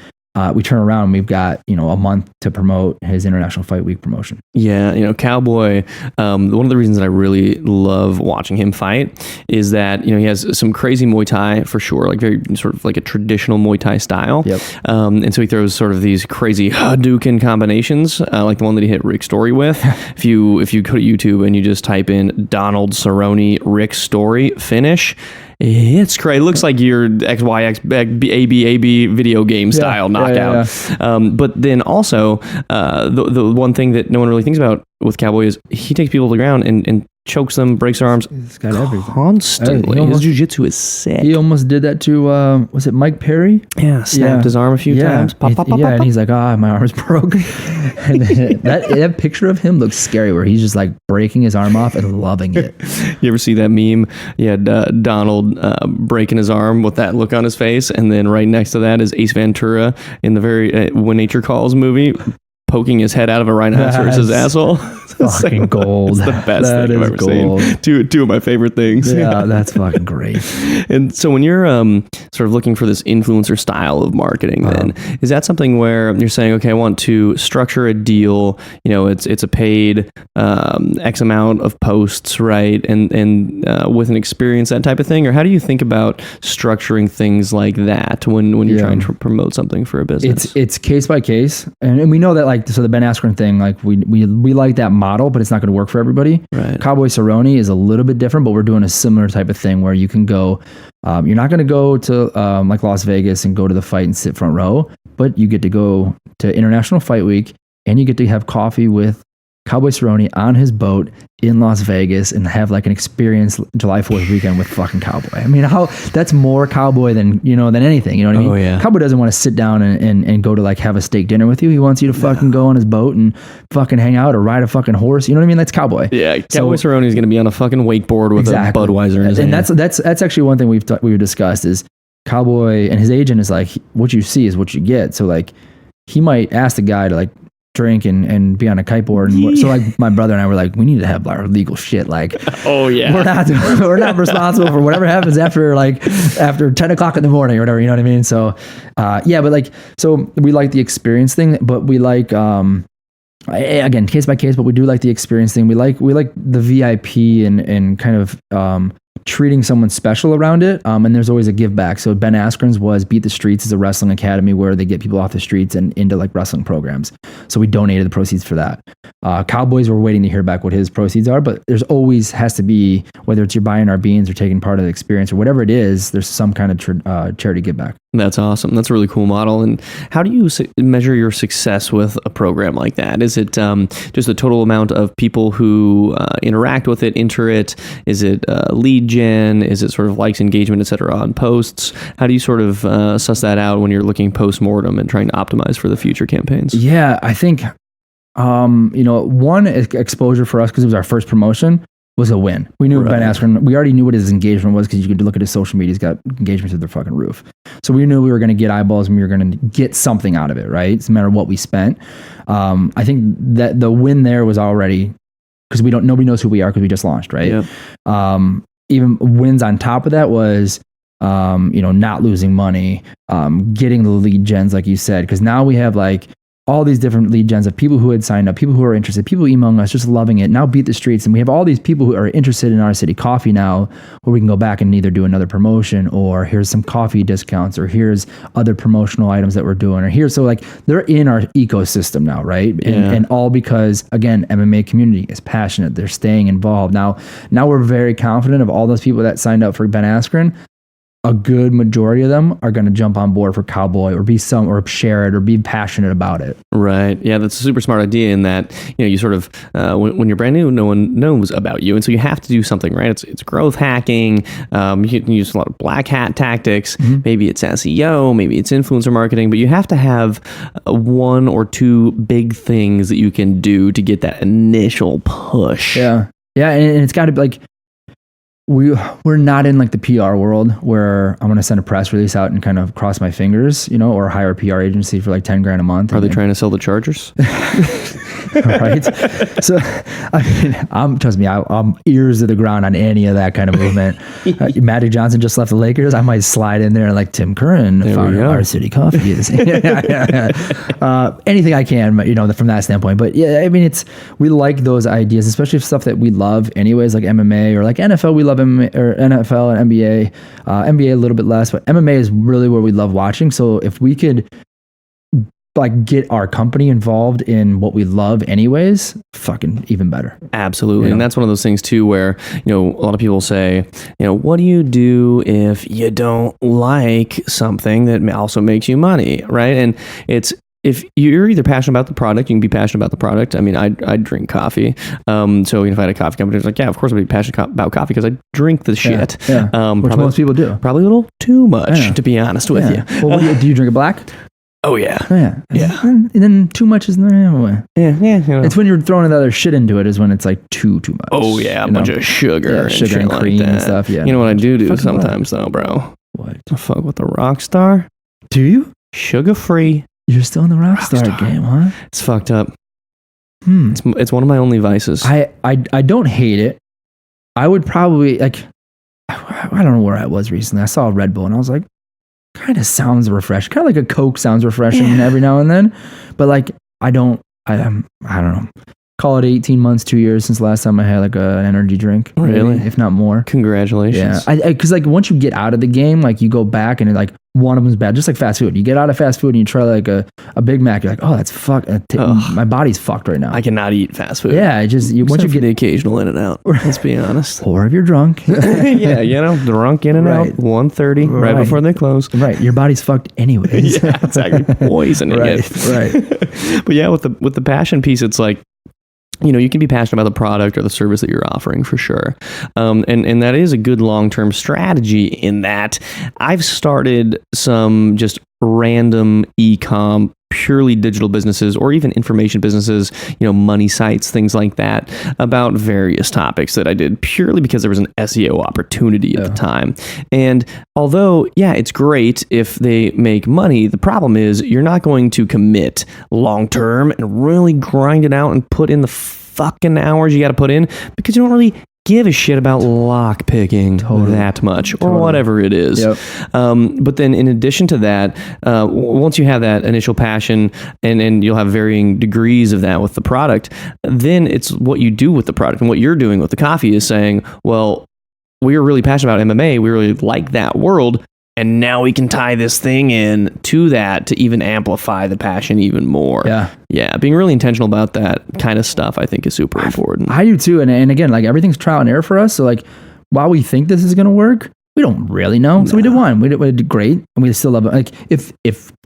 Speaker 3: we turn around and we've got, a month to promote his International Fight Week promotion.
Speaker 2: Yeah, Cowboy, one of the reasons that I really love watching him fight is that, he has some crazy Muay Thai for sure, like very sort of like a traditional Muay Thai style.
Speaker 3: Yep.
Speaker 2: And so he throws sort of these crazy Hadouken combinations, like the one that he hit Rick Story with. If you go to YouTube and you just type in Donald Cerrone Rick Story finish, it's great. It looks like your XYXAB video game style knockout.
Speaker 3: Yeah.
Speaker 2: But then also, the one thing that no one really thinks about with Cowboy is he takes people to the ground and chokes them, breaks their arms.
Speaker 3: He's got everything
Speaker 2: Constantly. His jiu-jitsu is sick.
Speaker 3: He almost did that to, was it Mike Perry?
Speaker 2: Yeah, snapped his arm a few times. Pop, pop, pop,
Speaker 3: and he's like, my arm is broke. And that picture of him looks scary where he's just like breaking his arm off and loving it.
Speaker 2: You ever see that meme? Yeah, Donald breaking his arm with that look on his face, and then right next to that is Ace Ventura in the very When Nature Calls movie, poking his head out of a rhinoceros' asshole.
Speaker 3: Fucking gold.
Speaker 2: It's the best thing I've ever seen. Two of my favorite things.
Speaker 3: Yeah, that's fucking great.
Speaker 2: And so when you're sort of looking for this influencer style of marketing, then is that something where you're saying, okay, I want to structure a deal, it's a paid X amount of posts, right? And with an experience, that type of thing? Or how do you think about structuring things like that when you're trying to promote something for a business?
Speaker 3: It's case by case. And we know that so the Ben Askren thing, like we like that model, but it's not going to work for everybody.
Speaker 2: Right.
Speaker 3: Cowboy Cerrone is a little bit different, but we're doing a similar type of thing where you can go, you're not going to go to like Las Vegas and go to the fight and sit front row, but you get to go to International Fight Week and you get to have coffee with Cowboy Cerrone on his boat in Las Vegas and have like an experience July 4th weekend with fucking Cowboy. I mean, that's more Cowboy than anything, you know what I mean?
Speaker 2: Oh, yeah.
Speaker 3: Cowboy doesn't want to sit down and go to like have a steak dinner with you. He wants you to fucking go on his boat and fucking hang out or ride a fucking horse. You know what I mean? That's Cowboy.
Speaker 2: Yeah. Cowboy Cerrone is going to be on a fucking wakeboard with a Budweiser in his hand.
Speaker 3: And that's actually one thing we've discussed is Cowboy and his agent is like, what you see is what you get. So like he might ask the guy to like drink and be on a kiteboard. So like my brother and I were like, we need to have our legal shit. Like,
Speaker 2: oh yeah,
Speaker 3: we're not responsible for whatever happens after 10 o'clock in the morning or whatever. You know what I mean? So, but like, so we like the experience thing, but we like, again, case by case, but we do like the experience thing. We like the VIP and kind of, treating someone special around it. And there's always a give back. So Ben Askren's was Beat the Streets is a wrestling academy where they get people off the streets and into like wrestling programs. So we donated the proceeds for that. Cowboys, we're waiting to hear back what his proceeds are, but there's always has to be, whether it's you're buying our beans or taking part of the experience or whatever it is, there's some kind of charity give back.
Speaker 2: That's awesome. That's a really cool model. And how do you measure your success with a program like that? Is it just the total amount of people who interact with it, enter it? Is it lead gen? Is it sort of likes, engagement, et cetera, on posts? How do you sort of suss that out when you're looking post-mortem and trying to optimize for the future campaigns?
Speaker 3: Yeah, I think, one exposure for us, because it was our first promotion, was a win. We knew Ben Askren, we already knew what his engagement was because you could look at his social media, he's got engagement to the fucking roof. So we knew we were going to get eyeballs and we were going to get something out of it, right? No matter what we spent. I think that the win there was already, because nobody knows who we are because we just launched, right? Yep. Even wins on top of that was, not losing money, getting the lead gens, like you said, because now we have like all these different lead gens of people who had signed up, people who are interested, people emailing us, just loving it. Now Beat the Streets. And we have all these people who are interested in our city coffee now, where we can go back and either do another promotion or here's some coffee discounts or here's other promotional items that we're doing or here. So like they're in our ecosystem now, right? And all because, again, MMA community is passionate. They're staying involved. Now we're very confident of all those people that signed up for Ben Askren. A good majority of them are going to jump on board for Cowboy or share it or be passionate about it. Right.
Speaker 2: Yeah, that's a super smart idea in that, you sort of, when you're brand new, no one knows about you. And so you have to do something, right? It's growth hacking. You can use a lot of black hat tactics. Mm-hmm. Maybe it's SEO, maybe it's influencer marketing, but you have to have one or two big things that you can do to get that initial push.
Speaker 3: Yeah. Yeah. And it's got to be like, we're not in like the PR world where I'm going to send a press release out and kind of cross my fingers, or hire a PR agency for like 10 grand a month.
Speaker 2: Are they trying to sell the Chargers?
Speaker 3: Right. So, trust me, I'm ears to the ground on any of that kind of movement. Magic Johnson just left the Lakers. I might slide in there like Tim Curran, founder of Our City Coffee is. Anything I can, from that standpoint. But yeah, I mean, we like those ideas, especially stuff that we love anyways, like MMA or like NFL. We love MMA, or NFL and NBA. NBA a little bit less, but MMA is really where we love watching. So if we could like get our company involved in what we love anyways, fucking even better.
Speaker 2: Absolutely. And that's one of those things too where, a lot of people say, what do you do if you don't like something that also makes you money, right? And if you're either passionate about the product, you can be passionate about the product. I mean, I drink coffee. So if I had a coffee company, it's like, yeah, of course I'd be passionate about coffee because I drink the shit.
Speaker 3: Yeah. Which
Speaker 2: probably,
Speaker 3: most people do.
Speaker 2: Probably a little too much, to be honest with you.
Speaker 3: Well, do you drink it black?
Speaker 2: Oh, yeah.
Speaker 3: Yeah. And then too much is
Speaker 2: Yeah.
Speaker 3: It's when you're throwing the other shit into it is when it's like too much.
Speaker 2: Oh, yeah. A bunch of sugar
Speaker 3: and cream and stuff. Yeah.
Speaker 2: You know what I do sometimes, though, bro?
Speaker 3: What?
Speaker 2: I fuck with the Rockstar.
Speaker 3: Do you?
Speaker 2: Sugar-free.
Speaker 3: You're still in the Rockstar game, huh?
Speaker 2: It's fucked up. It's one of my only vices.
Speaker 3: I don't hate it. I would probably, like, I don't know where I was recently. I saw a Red Bull and I was like, kind of sounds refreshing. Kind of like a Coke sounds refreshing every now and then. But like, I don't know. Call it 18 months, 2 years since last time I had like an energy drink.
Speaker 2: Really?
Speaker 3: If not more.
Speaker 2: Congratulations.
Speaker 3: Yeah. Because like once you get out of the game, like you go back and like one of them's bad. Just like fast food. You get out of fast food and you try like a Big Mac. You're like, oh, that's fucked. My body's fucked right now.
Speaker 2: I cannot eat fast food.
Speaker 3: Yeah. Once you get
Speaker 2: the occasional In-N-Out. Let's be honest.
Speaker 3: Or if you're drunk.
Speaker 2: Yeah. Drunk In-N-Out. 1:30 right before they close.
Speaker 3: Right. Your body's fucked anyways.
Speaker 2: Yeah, exactly. Poisoning it.
Speaker 3: Right.
Speaker 2: But yeah, with the passion piece, it's like, you can be passionate about the product or the service that you're offering for sure. And that is a good long-term strategy in that I've started some just random e-com, purely digital businesses or even information businesses, money sites, things like that, about various topics that I did purely because there was an SEO opportunity at the time. And although, it's great if they make money, the problem is you're not going to commit long-term and really grind it out and put in the fucking hours you got to put in because you don't really give a shit about lock picking that much or whatever it is. Yep. But then in addition to that, once you have that initial passion and you'll have varying degrees of that with the product, then it's what you do with the product. And what you're doing with the coffee is saying, well, we are really passionate about MMA. We really like that world. And now we can tie this thing in to that to even amplify the passion even more. Yeah. Being really intentional about that kind of stuff, I think, is super important.
Speaker 3: I do too. And again, like everything's trial and error for us. So like, while we think this is going to work, we don't really know. So we did one. We did great. And we still love it. Like if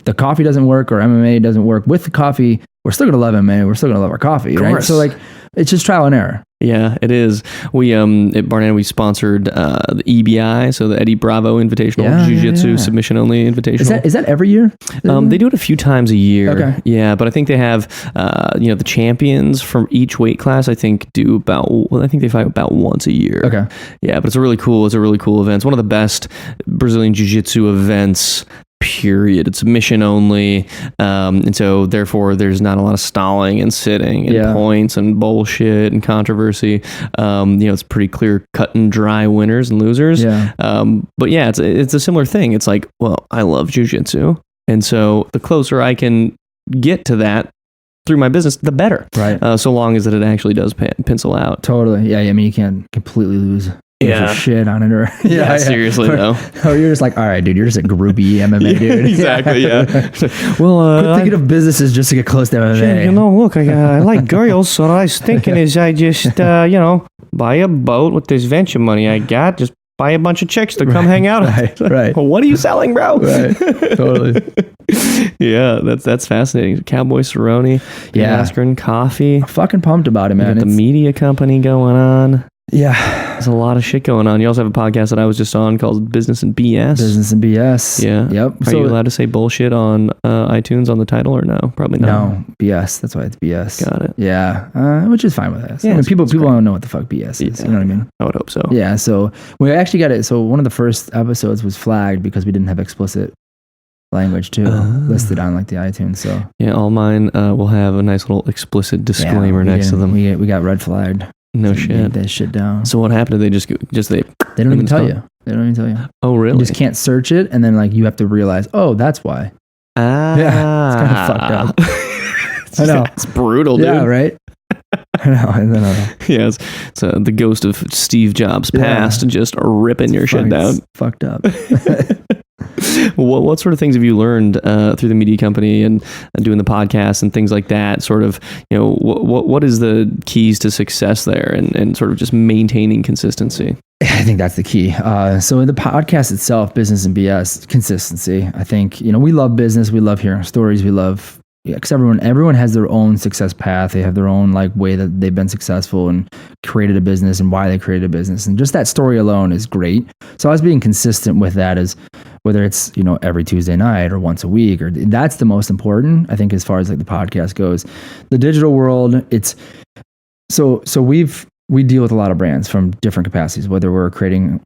Speaker 3: the coffee doesn't work or MMA doesn't work with the coffee, we're still going to love MMA. We're still going to love our coffee. Right. So like, it's just trial and error.
Speaker 2: Yeah, it is. We at Barnett, we sponsored the EBI, so the Eddie Bravo Invitational Jiu-Jitsu Submission Only Invitational.
Speaker 3: Is that every year?
Speaker 2: They do it a few times a year.
Speaker 3: Okay.
Speaker 2: Yeah, but I think they have the champions from each weight class. I think they fight about once a year.
Speaker 3: Okay.
Speaker 2: Yeah, but it's a really cool event. It's one of the best Brazilian Jiu-Jitsu events. Period. It's submission only, and so therefore there's not a lot of stalling and sitting and points and bullshit and controversy. It's pretty clear cut and dry winners and losers. But yeah, it's a similar thing. It's like, well, I love jiu-jitsu, and so the closer I can get to that through my business, the better.
Speaker 3: Right.
Speaker 2: So long as that it actually does pencil out.
Speaker 3: Totally. Yeah. I mean, you can't completely lose. Shit on it, or
Speaker 2: seriously though.
Speaker 3: Oh, you're just like, all right, dude, you're just a groupie MMA dude.
Speaker 2: Exactly, yeah.
Speaker 3: Well, quit thinking of businesses just to get close to MMA.
Speaker 2: Look, I like girls, so what I was thinking is I just, buy a boat with this venture money I got, just buy a bunch of chicks to come hang out.
Speaker 3: Right.
Speaker 2: Well, what are you selling, bro?
Speaker 3: Right. Totally.
Speaker 2: Yeah, that's fascinating. Cowboy Cerrone, Askren Coffee.
Speaker 3: I'm fucking pumped about it, man.
Speaker 2: You got the media company going on.
Speaker 3: Yeah.
Speaker 2: There's a lot of shit going on. You also have a podcast that I was just on called Business and BS.
Speaker 3: Business and BS.
Speaker 2: Yeah.
Speaker 3: Yep.
Speaker 2: Are you allowed to say bullshit on iTunes on the title or no? Probably not.
Speaker 3: No, BS. That's why it's BS.
Speaker 2: Got it.
Speaker 3: Yeah. Which is fine with us.
Speaker 2: Yeah,
Speaker 3: I mean, people don't know what the fuck BS is.
Speaker 2: Yeah.
Speaker 3: You know what I mean?
Speaker 2: I would hope so.
Speaker 3: Yeah. So we actually got it. So one of the first episodes was flagged because we didn't have explicit language too listed on like the iTunes. So
Speaker 2: yeah, all mine will have a nice little explicit disclaimer next to them.
Speaker 3: We got red flagged.
Speaker 2: No
Speaker 3: so
Speaker 2: shit.
Speaker 3: Get that shit down.
Speaker 2: So what happened? Did they
Speaker 3: They don't even tell you. They don't even tell you.
Speaker 2: Oh really?
Speaker 3: You just can't search it, and then like you have to realize, oh, that's why. Yeah, it's kind of fucked up. I know.
Speaker 2: It's brutal, dude.
Speaker 3: Yeah, right. I know.
Speaker 2: Yeah, it's the ghost of Steve Jobs past, just ripping your shit down.
Speaker 3: Fucked up.
Speaker 2: What sort of things have you learned through the media company and doing the podcast and things like that? Sort of, what is the keys to success there and sort of just maintaining consistency?
Speaker 3: I think that's the key. So in the podcast itself, Business and BS, consistency. I think, we love business. We love hearing stories. We love, because everyone has their own success path. They have their own like way that they've been successful and created a business and why they created a business. And just that story alone is great. So us being consistent with that is, whether it's, every Tuesday night or once a week, or that's the most important, I think, as far as like the podcast goes. The digital world, it's so we deal with a lot of brands from different capacities, whether we're creating,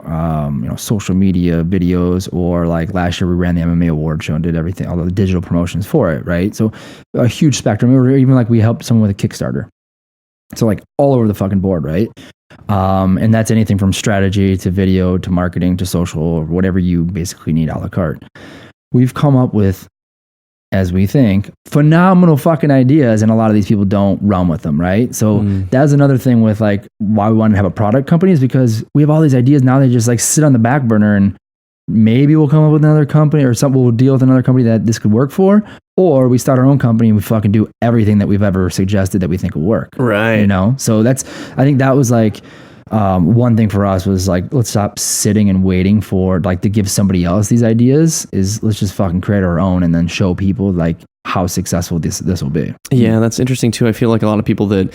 Speaker 3: social media videos, or like last year we ran the MMA award show and did everything, all the digital promotions for it. Right. So a huge spectrum. Or even like we helped someone with a Kickstarter. So like all over the fucking board. Right. And that's anything from strategy to video to marketing to social, or whatever you basically need a la carte. We've come up with, as we think, phenomenal fucking ideas, and a lot of these people don't run with them, right? So that's another thing with like why we want to have a product company, is because we have all these ideas now. They just like sit on the back burner, and maybe we'll come up with another company, or we'll deal with another company that this could work for, or we start our own company and we fucking do everything that we've ever suggested that we think will work.
Speaker 2: Right.
Speaker 3: So I think that was like, one thing for us was like, let's stop sitting and waiting for like to give somebody else these ideas. Let's just fucking create our own and then show people like how successful this will be.
Speaker 2: Yeah, that's interesting too. I feel like a lot of people that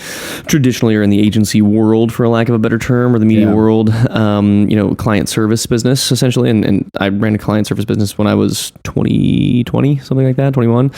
Speaker 2: traditionally are in the agency world, for lack of a better term, or the media world, client service business essentially. And I ran a client service business when I was 20, something like that, 21,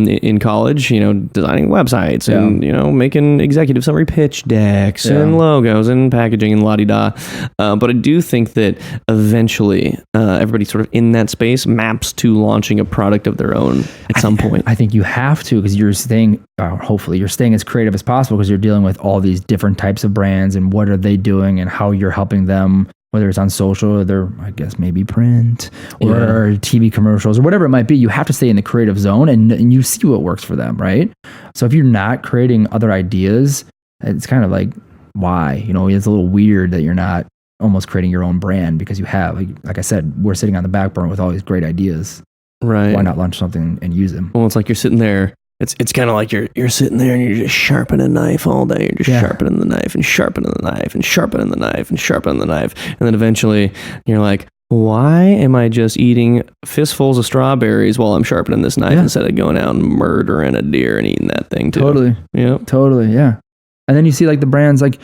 Speaker 2: in college, designing websites and, making executive summary pitch decks and logos and packaging and la-di-da. But I do think that eventually everybody sort of in that space maps to launching a product of their own at some point.
Speaker 3: I think you have to, because you're staying, hopefully you're staying as creative as possible, because you're dealing with all these different types of brands and what are they doing and how you're helping them, whether it's on social, or I guess maybe print or TV commercials or whatever it might be. You have to stay in the creative zone and you see what works for them, right? So if you're not creating other ideas, it's kind of like, why? It's a little weird that you're not almost creating your own brand, because you have, like I said, we're sitting on the back burner with all these great ideas. Right. Why not launch something and use them?
Speaker 2: Well, it's like you're sitting there. It's kind of like you're sitting there and you're just sharpening a knife all day. You're just sharpening the knife and sharpening the knife and sharpening the knife and sharpening the knife. And then eventually you're like, why am I just eating fistfuls of strawberries while I'm sharpening this knife instead of going out and murdering a deer and eating that thing too? Totally. Yeah.
Speaker 3: Totally. Yeah. And then you see like the brands like,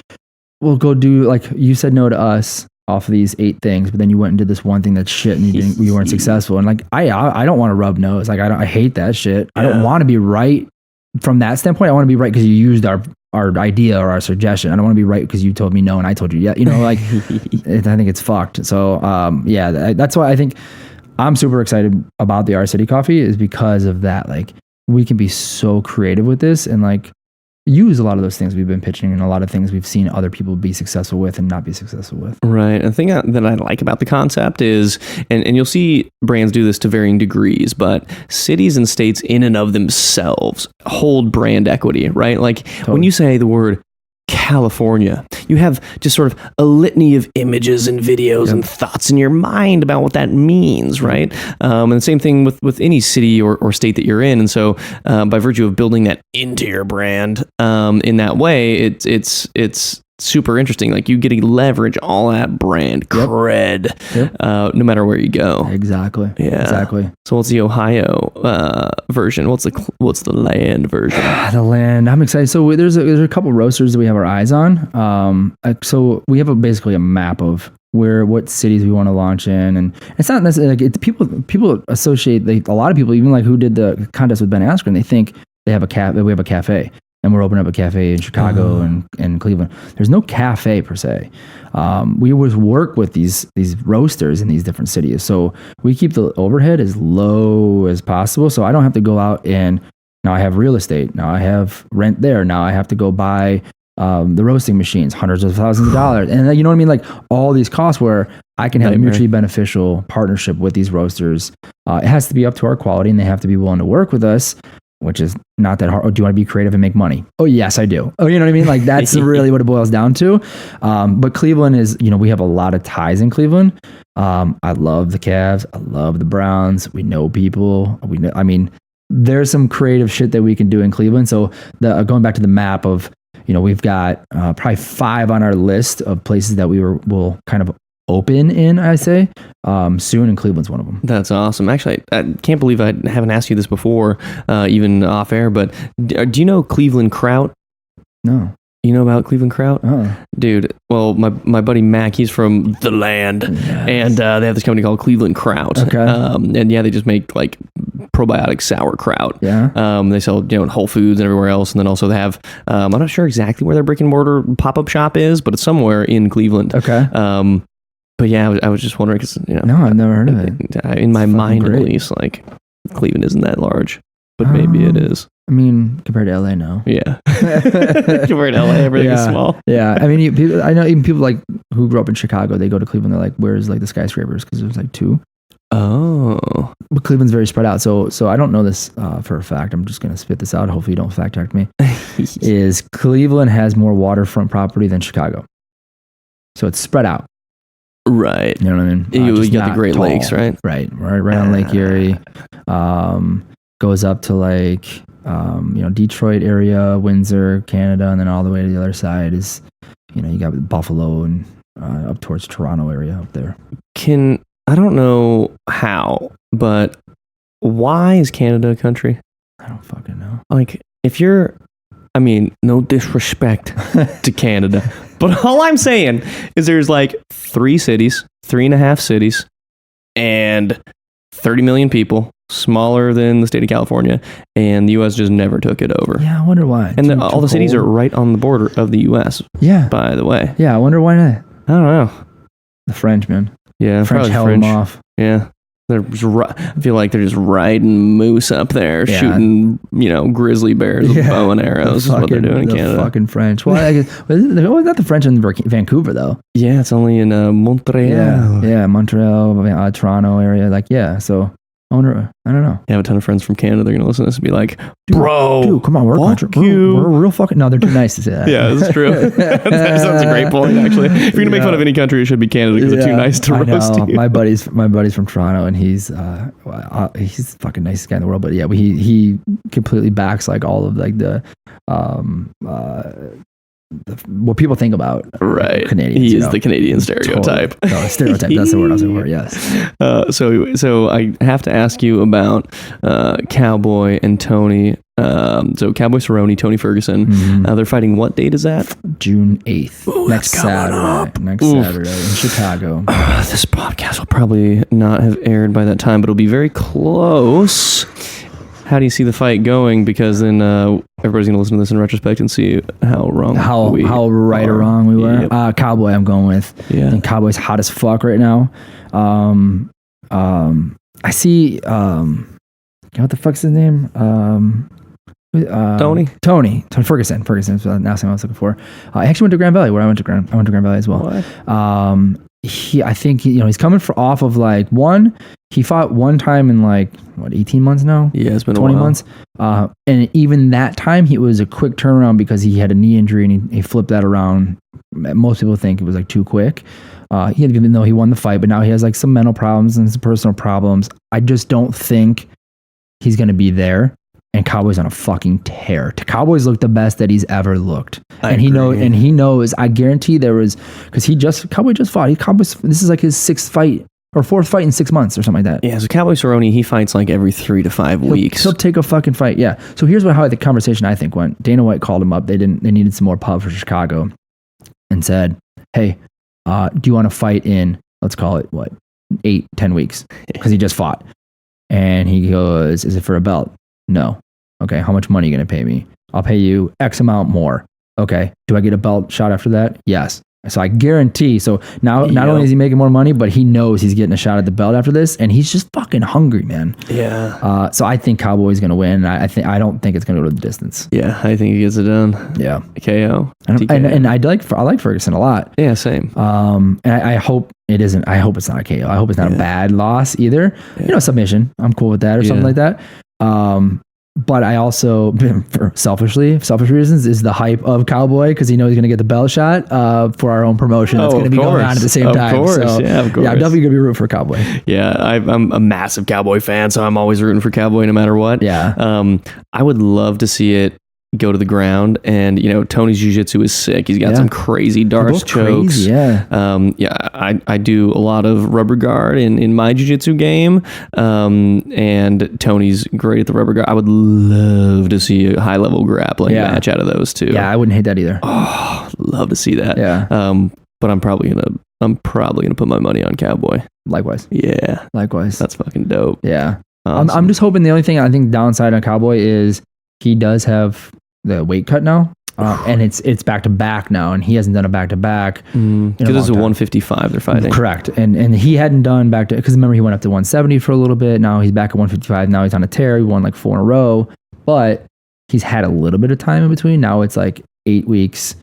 Speaker 3: we'll go do, like you said no to us off of these 8 things, but then you went and did this one thing that's shit and you weren't successful. And like, I don't want to rub nose. Like I hate that shit. I don't want to be right from that standpoint. I want to be right because you used our idea or our suggestion. I don't want to be right because you told me no and I told you I think it's fucked. So that's why I think I'm super excited about the Our City Coffee, is because of that. Like we can be so creative with this and like use a lot of those things we've been pitching and a lot of things we've seen other people be successful with and not be successful with.
Speaker 2: Right. And the thing that I like about the concept is, and you'll see brands do this to varying degrees, but cities and states in and of themselves hold brand equity, right? Like when you say the word California, you have just sort of a litany of images and videos and thoughts in your mind about what that means, right? And the same thing with any city or state that you're in. And so by virtue of building that into your brand in that way, it's super interesting. Like you get to leverage all that brand cred, no matter where you go.
Speaker 3: Exactly.
Speaker 2: Yeah.
Speaker 3: Exactly.
Speaker 2: So what's the Ohio version? What's the land version?
Speaker 3: The land. I'm excited. So there's a couple roasters that we have our eyes on. So we have basically a map of what cities we want to launch in, and it's not necessarily like people associate a lot of people, even like who did the contest with Ben Askren, they think we have a cafe and we're opening up a cafe in Chicago and Cleveland. There's no cafe per se. We always work with these roasters in these different cities, so we keep the overhead as low as possible, so I don't have to go out and now I have real estate, now I have rent there, now I have to go buy the roasting machines, hundreds of thousands of dollars. And you know what I mean? Like all these costs where I can have a mutually beneficial partnership with these roasters. It has to be up to our quality and they have to be willing to work with us, which is not that hard. Oh, do you want to be creative and make money? Oh, yes, I do. Oh, you know what I mean? Like that's really what it boils down to. But Cleveland is, we have a lot of ties in Cleveland. I love the Cavs. I love the Browns. We know people. There's some creative shit that we can do in Cleveland. So going back to the map of, we've got probably 5 on our list of places that will kind of open in, I say, soon, and Cleveland's one of them.
Speaker 2: That's awesome. Actually, I can't believe I haven't asked you this before, even off air, but do you know Cleveland Kraut?
Speaker 3: No.
Speaker 2: You know about Cleveland Kraut?
Speaker 3: Oh.
Speaker 2: Dude, well, my buddy Mac, he's from the land, and they have this company called Cleveland Kraut.
Speaker 3: Okay.
Speaker 2: And they just make like probiotic sauerkraut.
Speaker 3: Yeah.
Speaker 2: They sell in Whole Foods and everywhere else, and then also they have I'm not sure exactly where their brick and mortar pop-up shop is, but it's somewhere in Cleveland.
Speaker 3: Okay.
Speaker 2: But yeah, I was just wondering because
Speaker 3: no, I've never heard of it.
Speaker 2: In my mind, at least, like Cleveland isn't that large, but maybe it is.
Speaker 3: I mean, compared to LA, no.
Speaker 2: Yeah. Compared to LA, everything is small.
Speaker 3: Yeah. I mean, I know even people like who grew up in Chicago, they go to Cleveland, they're like, where's like the skyscrapers? Because there's like 2.
Speaker 2: Oh.
Speaker 3: But Cleveland's very spread out. So I don't know this for a fact. I'm just going to spit this out. Hopefully you don't fact check me. Is Cleveland has more waterfront property than Chicago. So it's spread out.
Speaker 2: Right.
Speaker 3: You know what I mean?
Speaker 2: You got the Great Lakes, right?
Speaker 3: Right on Lake Erie. Goes up to like, Detroit area, Windsor, Canada, and then all the way to the other side is, you got Buffalo and up towards Toronto area up there.
Speaker 2: I don't know how, but why is Canada a country?
Speaker 3: I don't fucking know.
Speaker 2: Like, no disrespect to Canada, but all I'm saying is there's like 3.5 cities, and 30 million people, smaller than the state of California, and the U.S. just never took it over.
Speaker 3: Yeah, I wonder why.
Speaker 2: And all the cities are right on the border of the U.S.
Speaker 3: Yeah.
Speaker 2: By the way.
Speaker 3: Yeah, I wonder why not.
Speaker 2: I don't know.
Speaker 3: The French, man.
Speaker 2: Yeah,
Speaker 3: French held them off.
Speaker 2: Yeah. I feel like they're just riding moose up there, shooting, grizzly bears with bow and arrows. Is what they're doing in Canada.
Speaker 3: Fucking French. Well, I guess, not the French in Vancouver, though.
Speaker 2: Yeah, it's only in Montreal.
Speaker 3: Yeah, Montreal, Toronto area. Like, yeah, so I don't know.
Speaker 2: I have a ton of friends from Canada. They're going to listen to this and be like, dude,
Speaker 3: come on, we're real fucking... No, they're too nice to say that.
Speaker 2: Yeah, that's true. That sounds a great point, actually. If you're going to make fun of any country, it should be Canada because they're too nice to roast you.
Speaker 3: My buddy's from Toronto, and he's the fucking nicest guy in the world. But yeah, he completely backs like all of like the what people think about Canadians.
Speaker 2: He is the Canadian stereotype.
Speaker 3: Totally. No, stereotype. That's the word I was looking for. Yes.
Speaker 2: So I have to ask you about Cowboy and Tony. So Cowboy Cerrone, Tony Ferguson.
Speaker 3: Mm-hmm.
Speaker 2: They're fighting. What date is that?
Speaker 3: June 8th.
Speaker 2: Ooh,
Speaker 3: next Saturday. Saturday in Chicago.
Speaker 2: This podcast will probably not have aired by that time, but it'll be very close. How do you see the fight going? Because then everybody's going to listen to this in retrospect and see how wrong
Speaker 3: how right or wrong we were. Yep. Cowboy I'm going with. Yeah. I think Cowboy's hot as fuck right now. I see what the fuck's his name?
Speaker 2: Tony
Speaker 3: Ferguson. Ferguson's the last name I was looking for. I actually went to Grand Valley, where I went to Grand Valley as well.
Speaker 2: What?
Speaker 3: I think he's coming off of like he fought one time in like 18 months now.
Speaker 2: Yeah, it's been
Speaker 3: 20
Speaker 2: a while.
Speaker 3: months. And even that time it was a quick turnaround because he had a knee injury and he flipped that around. Most people think it was like too quick. Even though he won the fight, but now he has like some mental problems and some personal problems. I just don't think he's going to be there and Cowboy's on a fucking tear. Cowboy's looked the best that he's ever looked.
Speaker 2: I
Speaker 3: He
Speaker 2: agree.
Speaker 3: knows, I guarantee there was, because Cowboy just fought. This is like his 6th fight or 4th fight in 6 months or something like that.
Speaker 2: Yeah, so Cowboy Cerrone, he fights like every 3 to 5 weeks.
Speaker 3: He'll take a fucking fight. Yeah. So here's how the conversation I think went. Dana White called him up. They needed some more pub for Chicago and said, hey, do you want to fight in, let's call it 8-10 weeks? Because he just fought. And he goes, is it for a belt? No. Okay. How much money are you going to pay me? I'll pay you X amount more. Okay. Do I get a belt shot after that? Yes. So I guarantee. So now, not only is he making more money, but he knows he's getting a shot at the belt after this, and he's just fucking hungry, man.
Speaker 2: Yeah.
Speaker 3: So I think Cowboy's gonna win. I don't think it's gonna go to the distance.
Speaker 2: Yeah, I think he gets it done.
Speaker 3: Yeah.
Speaker 2: KO.
Speaker 3: And I like Ferguson a lot.
Speaker 2: Yeah, same.
Speaker 3: And I hope it isn't. I hope it's not a KO. I hope it's not a bad loss either.
Speaker 2: Yeah.
Speaker 3: Submission. I'm cool with that or something like that. But I also, for selfish reasons, is the hype of Cowboy because he knows he's going to get the belt shot for our own promotion. That's going to be going on at the same time.
Speaker 2: Of course.
Speaker 3: So,
Speaker 2: Yeah, of course.
Speaker 3: Yeah, I'm definitely going to be rooting for Cowboy.
Speaker 2: Yeah, I'm a massive Cowboy fan, so I'm always rooting for Cowboy no matter what.
Speaker 3: Yeah.
Speaker 2: I would love to see it go to the ground, and Tony's jiu-jitsu is sick. He's got some crazy Darce chokes.
Speaker 3: Crazy, yeah.
Speaker 2: I do a lot of rubber guard in my jiu-jitsu game, and Tony's great at the rubber guard. I would love to see a high-level grappling match out of those two.
Speaker 3: Yeah, I wouldn't hate that either.
Speaker 2: Oh, love to see that.
Speaker 3: Yeah.
Speaker 2: But I'm probably gonna put my money on Cowboy.
Speaker 3: Likewise.
Speaker 2: Yeah.
Speaker 3: Likewise.
Speaker 2: That's fucking dope.
Speaker 3: Yeah.
Speaker 2: Awesome.
Speaker 3: I'm just hoping the only thing I think downside on Cowboy is he does have the weight cut now, and it's back to back now, and he hasn't done a back to back
Speaker 2: because it's a 155 they're fighting.
Speaker 3: Correct, and he hadn't done back to, because remember he went up to 170 for a little bit. Now he's back at 155. Now he's on a tear. He won like 4 in a row, but he's had a little bit of time in between. Now it's like 8 weeks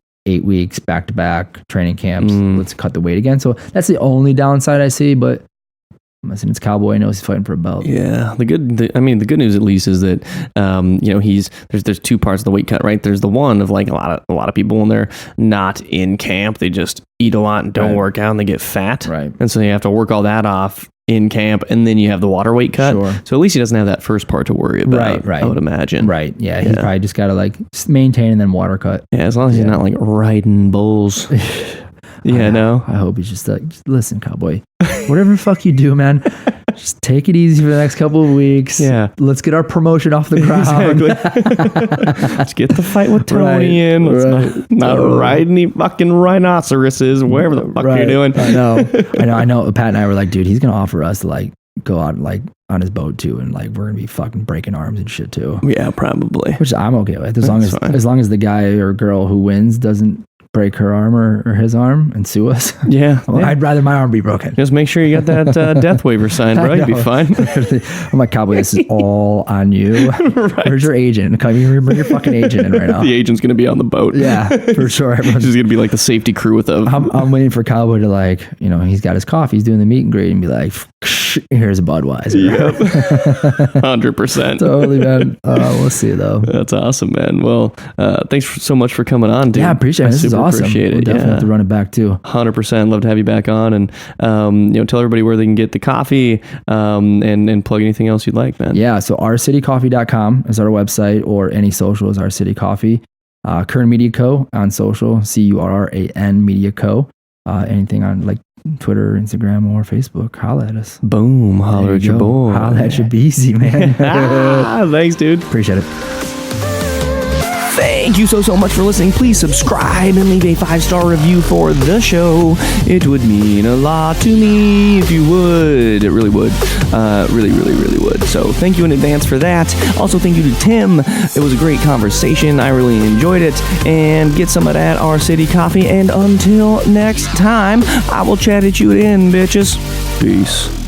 Speaker 3: back to back training camps. Let's cut the weight again. So that's the only downside I see, but listen, it's Cowboy. He knows he's fighting for a belt.
Speaker 2: Yeah, the good news at least is that there's 2 parts of the weight cut, right? There's the one of like a lot of people when they're not in camp, they just eat a lot and don't work out and they get fat,
Speaker 3: right?
Speaker 2: And so you have to work all that off in camp, and then you have the water weight cut.
Speaker 3: Sure.
Speaker 2: So at least he doesn't have that first part to worry about.
Speaker 3: Right.
Speaker 2: I would imagine.
Speaker 3: Right. Yeah. He probably just got to like maintain and then water cut.
Speaker 2: Yeah, as long as he's not like riding bulls. Yeah, no.
Speaker 3: I hope he's just like, listen, Cowboy, whatever the fuck you do, man, just take it easy for the next couple of weeks.
Speaker 2: Yeah.
Speaker 3: Let's get our promotion off the ground.
Speaker 2: Exactly. Let's get the fight with Tony in. Let's not ride any fucking rhinoceroses, wherever the fuck you're doing.
Speaker 3: I know. Pat and I were like, dude, he's going to offer us to like go out like on his boat too, and like we're going to be fucking breaking arms and shit too.
Speaker 2: Yeah, probably.
Speaker 3: Which I'm okay with, as long as the guy or girl who wins doesn't break her arm or his arm and sue us.
Speaker 2: Yeah.
Speaker 3: I'd rather my arm be broken.
Speaker 2: Just make sure you got that death waiver signed, bro. You'll be fine.
Speaker 3: I'm like, Cowboy, this is all on you. Right. Where's your agent? Bring your fucking agent in right now.
Speaker 2: The agent's going to be on the boat.
Speaker 3: Yeah, for sure.
Speaker 2: She's going to be like the safety crew with a...
Speaker 3: I'm waiting for Cowboy to like, he's got his coffee, he's doing the meet and greet and be like, here's a Budweiser.
Speaker 2: Yep. 100%.
Speaker 3: Totally, man. We'll see though.
Speaker 2: That's awesome, man. Well, thanks so much for coming on, dude.
Speaker 3: Yeah, I appreciate it. This is awesome.
Speaker 2: Appreciate it.
Speaker 3: We'll definitely have to run it back too.
Speaker 2: 100%. Love to have you back on, and tell everybody where they can get the coffee, and plug anything else you'd like, man.
Speaker 3: Yeah, so ourcitycoffee.com is our website, or any social is Our City Coffee. Curran Media Co. on social, Curran Media Co. Anything on like Twitter, Instagram, or Facebook, holla at us.
Speaker 2: Boom, holler at your boy.
Speaker 3: Holla at your BZ, man.
Speaker 2: Thanks, dude.
Speaker 3: Appreciate it.
Speaker 2: Thank you so much for listening. Please subscribe and leave a 5-star review for the show. It would mean a lot to me if you would. It really would. Really would. So thank you in advance for that. Also, thank you to Tim. It was a great conversation. I really enjoyed it. And get some of that Our City Coffee. And until next time, I will chat at you again, bitches. Peace.